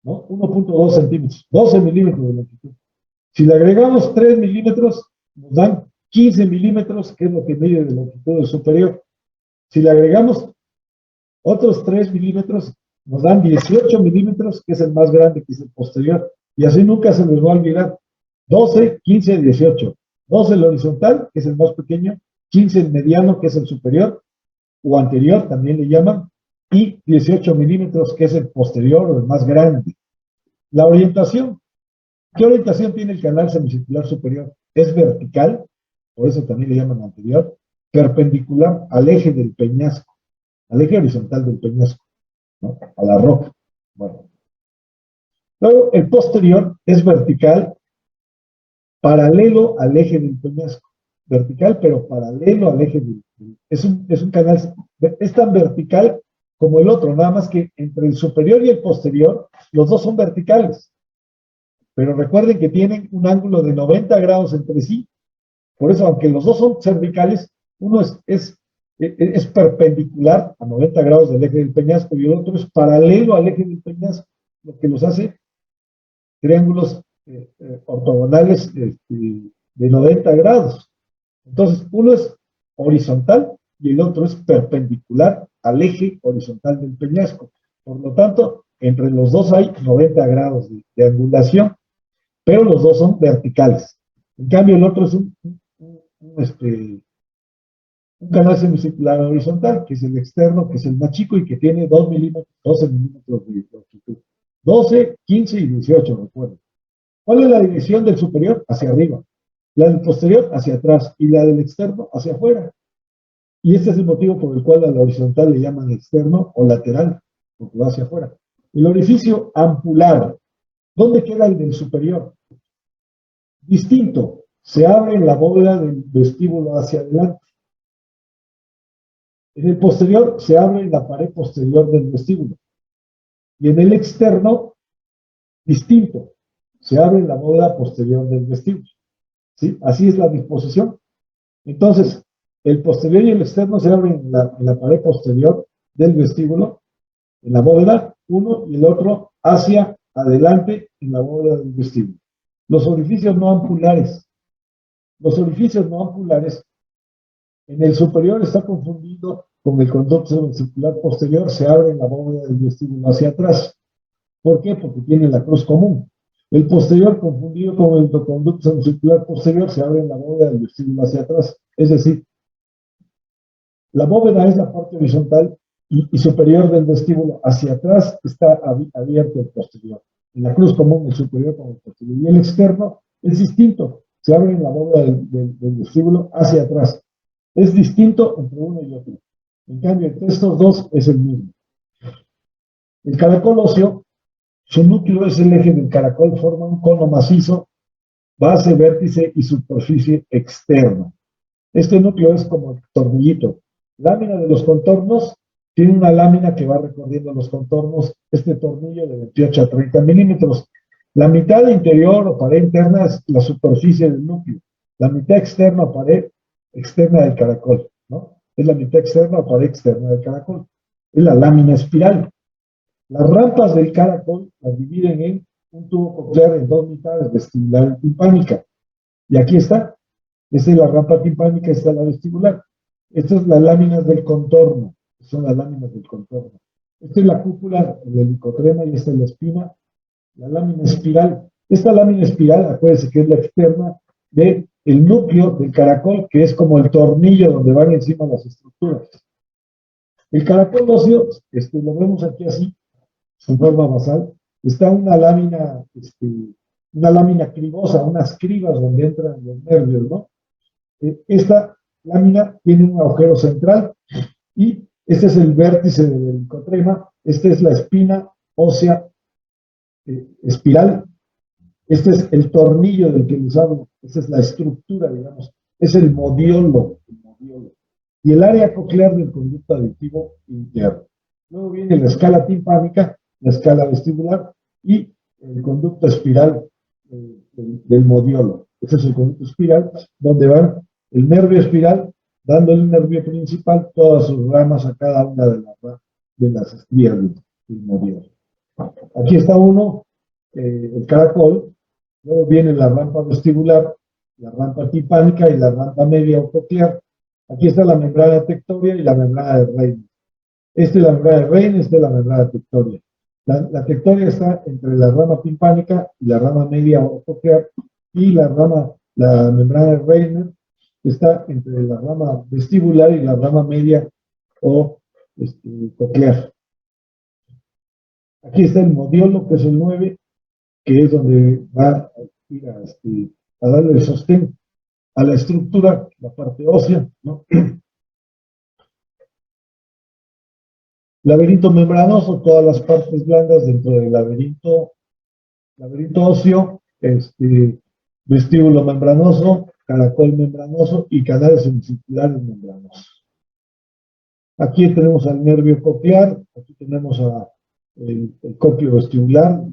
¿no? 1.2 centímetros, 12 milímetros de longitud. Si le agregamos 3 milímetros, nos dan 15 milímetros, que es lo que mide de longitud del superior. Si le agregamos otros 3 milímetros, nos dan 18 milímetros, que es el más grande, que es el posterior. Y así nunca se les va a olvidar. 12, 15, 18. 12 el horizontal, que es el más pequeño. 15 el mediano, que es el superior, o anterior, también le llaman. Y 18 milímetros, que es el posterior o el más grande. La orientación. ¿Qué orientación tiene el canal semicircular superior? Es vertical, por eso también le llaman anterior, perpendicular al eje del peñasco, al eje horizontal del peñasco, ¿no? A la roca. Bueno. Luego, el posterior es vertical, paralelo al eje del peñasco. Vertical, pero paralelo al eje del es un canal, es tan vertical como el otro, nada más que entre el superior y el posterior, los dos son verticales. Pero recuerden que tienen un ángulo de 90 grados entre sí. Por eso, aunque los dos son cervicales, uno es es perpendicular a 90 grados del eje del peñasco y el otro es paralelo al eje del peñasco, lo que los hace triángulos ortogonales de 90 grados. Entonces, uno es horizontal y el otro es perpendicular al eje horizontal del peñasco. Por lo tanto, entre los dos hay 90 grados de angulación, pero los dos son verticales. En cambio, el otro es un canal semicircular horizontal, que es el externo, que es el más chico y que tiene 2 milímetros, 12 milímetros de longitud. 12, 15 y 18, recuerden. ¿Cuál es la dirección del superior? Hacia arriba. La del posterior hacia atrás y la del externo hacia afuera. Y este es el motivo por el cual a la horizontal le llaman externo o lateral, porque va hacia afuera. El orificio ampular, ¿dónde queda el del superior? Distinto, se abre en la bóveda del vestíbulo hacia adelante. En el posterior se abre en la pared posterior del vestíbulo. Y en el externo, distinto, se abre en la bóveda posterior del vestíbulo. ¿Sí? Así es la disposición. Entonces, el posterior y el externo se abren en la pared posterior del vestíbulo, en la bóveda, uno y el otro hacia adelante en la bóveda del vestíbulo. Los orificios no ampulares. Los orificios no ampulares, en el superior está confundido con el conducto circular posterior, se abre en la bóveda del vestíbulo hacia atrás. ¿Por qué? Porque tiene la cruz común. El posterior, confundido con el conducto circular posterior, se abre en la bóveda del vestíbulo hacia atrás. Es decir, la bóveda es la parte horizontal y superior del vestíbulo. Hacia atrás está abierto el posterior. En la cruz común, el superior con el posterior. Y el externo es distinto. Se abre en la bóveda del vestíbulo hacia atrás. Es distinto entre uno y otro. En cambio, entre estos dos es el mismo. El caracol óseo, su núcleo es el eje del caracol, forma un cono macizo, base, vértice y superficie externa. Este núcleo es como el tornillito. Lámina de los contornos, tiene una lámina que va recorriendo los contornos, este tornillo de 28 a 30 milímetros. La mitad interior o pared interna es la superficie del núcleo. La mitad externa o pared externa del caracol, ¿no? Es la mitad externa o pared externa del caracol. Es la lámina espiral. Las rampas del caracol las dividen en un tubo coclear en dos mitades, vestibular y timpánica. Y aquí está. Esta es la rampa timpánica, esta es la vestibular. Estas son las láminas del contorno. Son las láminas del contorno. Esta es la cúpula, el helicotrema, y esta es la espina, la lámina espiral. Esta lámina espiral, acuérdense que es la externa del núcleo del caracol, que es como el tornillo donde van encima las estructuras. El caracol óseo, lo vemos aquí así, en forma basal, está una lámina cribosa, unas cribas donde entran los nervios, ¿no? Esta lámina tiene un agujero central y este es el vértice del helicotrema, esta es la espina ósea espiral, este es el tornillo del que les hablo, esta es la estructura, digamos, es el modiolo. Y el área coclear del conducto aditivo interno. Luego viene la escala timpánica, la escala vestibular y el conducto espiral del modiolo. Este es el conducto espiral, donde van el nervio espiral, dando el nervio principal todas sus ramas a cada una de las estrías del modiolo. Aquí está uno, el caracol, luego viene la rampa vestibular, la rampa timpánica y la rampa media o coclear. Aquí está la membrana tectoria y la membrana de Reine. Esta es la membrana de Reine, esta es la membrana tectoria. La tectoria está entre la rama timpánica y la rama media o coclear, y la membrana de Reine está entre la rama vestibular y la rama media o coclear. Aquí está el modiolo, que es el 9, que es donde va a ir a darle el sostén a la estructura, la parte ósea, ¿no? Laberinto membranoso, todas las partes blandas dentro del laberinto óseo, vestíbulo membranoso, caracol membranoso y canales semicirculares membranosos. Aquí tenemos al nervio coclear, aquí tenemos el cocleo vestibular,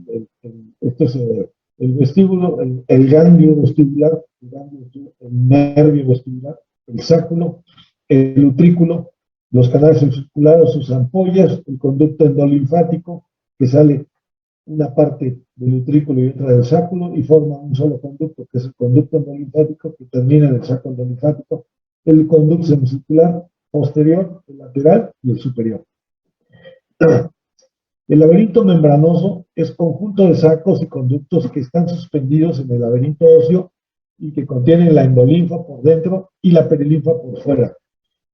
este es el vestíbulo, el ganglio vestibular, el nervio vestibular, el sáculo, el utrículo, los canales semicirculares, sus ampollas, el conducto endolinfático, que sale una parte del utrículo y otra del sáculo y forma un solo conducto, que es el conducto endolinfático, que termina en el saco endolinfático, el conducto semicircular posterior, el lateral y el superior. El laberinto membranoso es conjunto de sacos y conductos que están suspendidos en el laberinto óseo y que contienen la endolinfa por dentro y la perilinfa por fuera.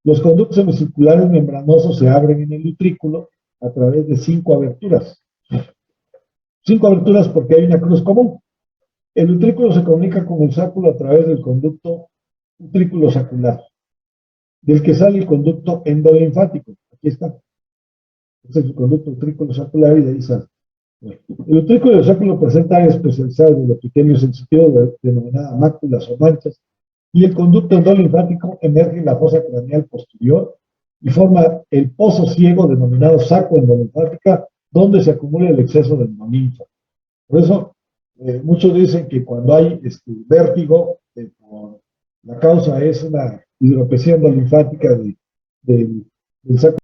Los conductos semicirculares membranosos se abren en el utrículo a través de 5 aberturas. 5 aberturas porque hay una cruz común. El utrículo se comunica con el sáculo a través del conducto utrículo sacular, del que sale el conducto endolinfático. Aquí está. Este es el conducto utrículo sacular y de ahí sale. El utrículo del sáculo presenta áreas especializadas del epitelio sensitivo denominada máculas o manchas, y el conducto endolinfático emerge en la fosa craneal posterior y forma el pozo ciego denominado saco endolinfática, donde se acumula el exceso de endolinfa. Por eso, muchos dicen que cuando hay vértigo, la causa es una hidropesía endolinfática del saco.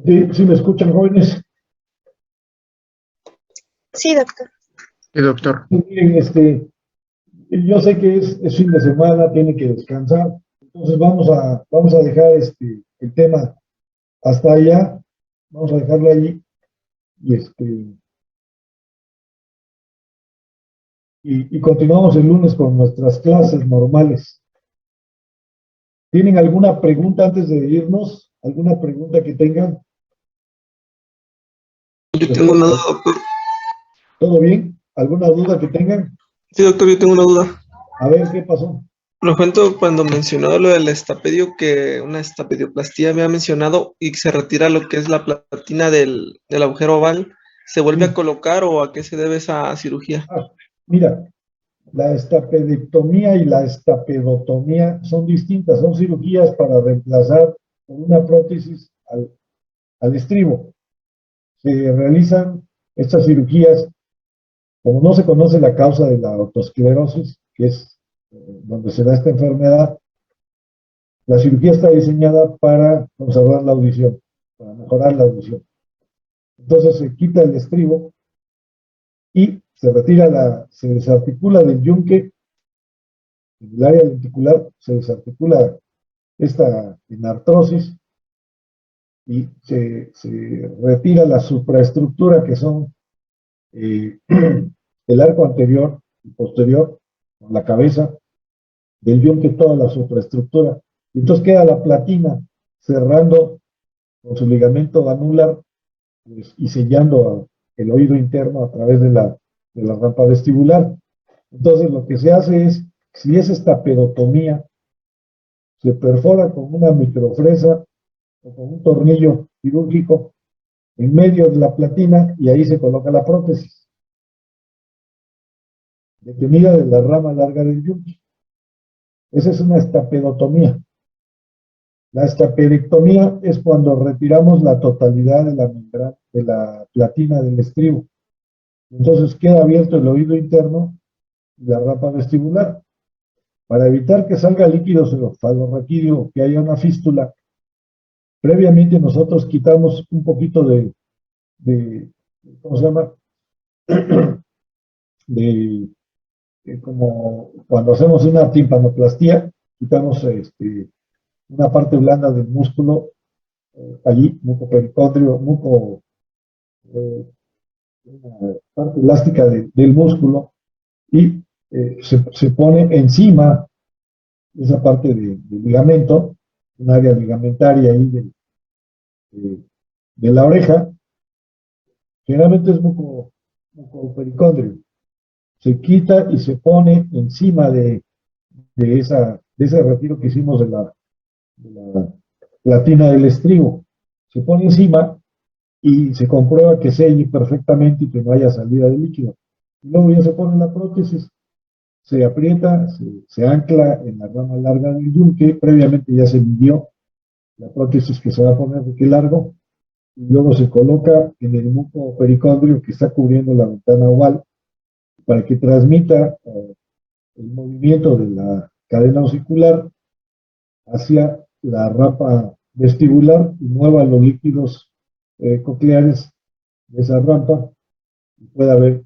¿Sí me escuchan, jóvenes? Sí, doctor. Sí, doctor. Miren, yo sé que es fin de semana, tiene que descansar, entonces vamos a dejar el tema hasta allá, vamos a dejarlo allí y y continuamos el lunes con nuestras clases normales. ¿Tienen alguna pregunta antes de irnos? ¿Alguna pregunta que tengan? Yo tengo una duda, doctor. ¿Todo bien? ¿Alguna duda que tengan? Sí, doctor, yo tengo una duda. A ver, ¿qué pasó? Lo cuento cuando mencionó lo del estapedio, que una estapedioplastía me ha mencionado y se retira lo que es la platina del agujero oval. ¿Se vuelve a colocar o a qué se debe esa cirugía? Mira, la estapedectomía y la estapedotomía son distintas, son cirugías para reemplazar con una prótesis al estribo. Se realizan estas cirugías, como no se conoce la causa de la autoesclerosis, que es donde se da esta enfermedad, la cirugía está diseñada para conservar la audición, para mejorar la audición. Entonces se quita el estribo y se retira se desarticula del yunque, en el área lenticular se desarticula esta enartrosis y se retira la supraestructura que son el arco anterior y posterior, con la cabeza del yunque, toda la supraestructura. Y entonces queda la platina cerrando con su ligamento anular, pues, y sellando el oído interno a través de la rampa vestibular. Entonces lo que se hace es, si es estapedotomía, se perfora con una microfresa o con un tornillo quirúrgico en medio de la platina y ahí se coloca la prótesis, detenida de la rama larga del yunque. Esa es una estapedotomía. La estapedectomía es cuando retiramos la totalidad de la membrana, de la platina del estribo. Entonces queda abierto el oído interno y la rampa vestibular. Para evitar que salga líquido cefalorraquídeo o que haya una fístula, previamente nosotros quitamos un poquito de ¿cómo se llama? Como cuando hacemos una timpanoplastía, quitamos una parte blanda del músculo, allí, mucopericondrio, una parte elástica del músculo, y se pone encima de esa parte de ligamento, un área ligamentaria ahí de la oreja, generalmente es mucopericondrio. Se quita y se pone encima de ese retiro que hicimos de la platina del estribo. Se pone encima y se comprueba que selle perfectamente y que no haya salida de líquido. Y luego ya se pone la prótesis, se aprieta, se ancla en la rama larga del yunque, previamente ya se midió la prótesis que se va a poner de qué largo, y luego se coloca en el mucopericondrio que está cubriendo la ventana oval para que transmita el movimiento de la cadena osicular hacia la rampa vestibular y mueva los líquidos cocleares de esa rampa y puede haber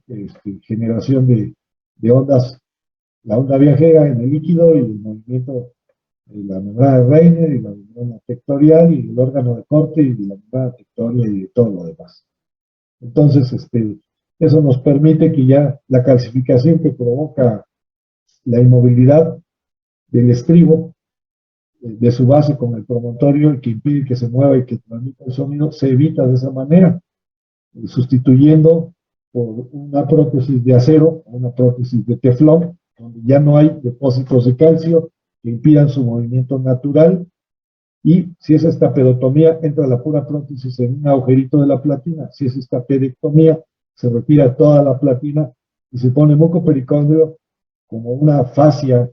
generación de ondas, la onda viajera en el líquido y el movimiento de la membrana de Reiner y la membrana tectorial y el órgano de corte y de la membrana tectoria y de todo lo demás. Entonces, eso nos permite que ya la calcificación que provoca la inmovilidad del estribo, de su base con el promontorio, y que impide que se mueva y que transmita el sonido, se evita de esa manera, sustituyendo por una prótesis de acero o una prótesis de teflón, donde ya no hay depósitos de calcio que impidan su movimiento natural, y si es estapedotomía, entra la pura prótesis en un agujerito de la platina. Si es estapedectomía, se retira toda la platina y se pone mucopericondrio como una fascia,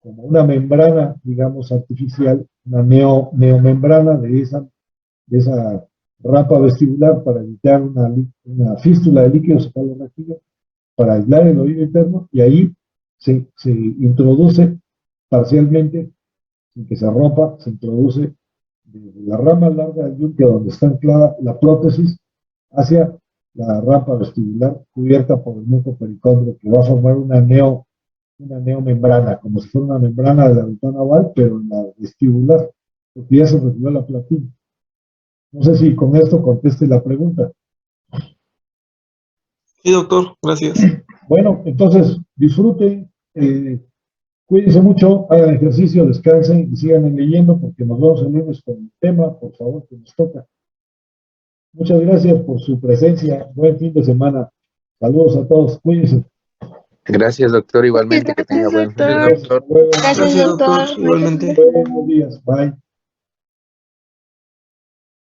como una membrana, digamos, artificial, una neomembrana de esa rampa vestibular para evitar una fístula de líquido cefalorraquídeo, para aislar el oído interno, y ahí se introduce parcialmente, sin que se rompa, se introduce desde la rama larga del yunque donde está anclada la prótesis hacia la rampa vestibular cubierta por el mucopericondrio, que va a formar una neomembrana, como si fuera una membrana de la ventana oval, pero en la vestibular, porque ya se retiró la platina. No sé si con esto conteste la pregunta. Sí, doctor, gracias. Bueno, entonces disfruten, cuídense mucho, hagan ejercicio, descansen y sigan leyendo, porque nos vemos el lunes con el tema, por favor, que nos toca. Muchas gracias por su presencia. Buen fin de semana. Saludos a todos. Cuídense. Gracias, doctor, igualmente, que tenga buen fin, Gracias, doctor. Hasta luego. Gracias, doctor. Igualmente. Buenos días. Bye.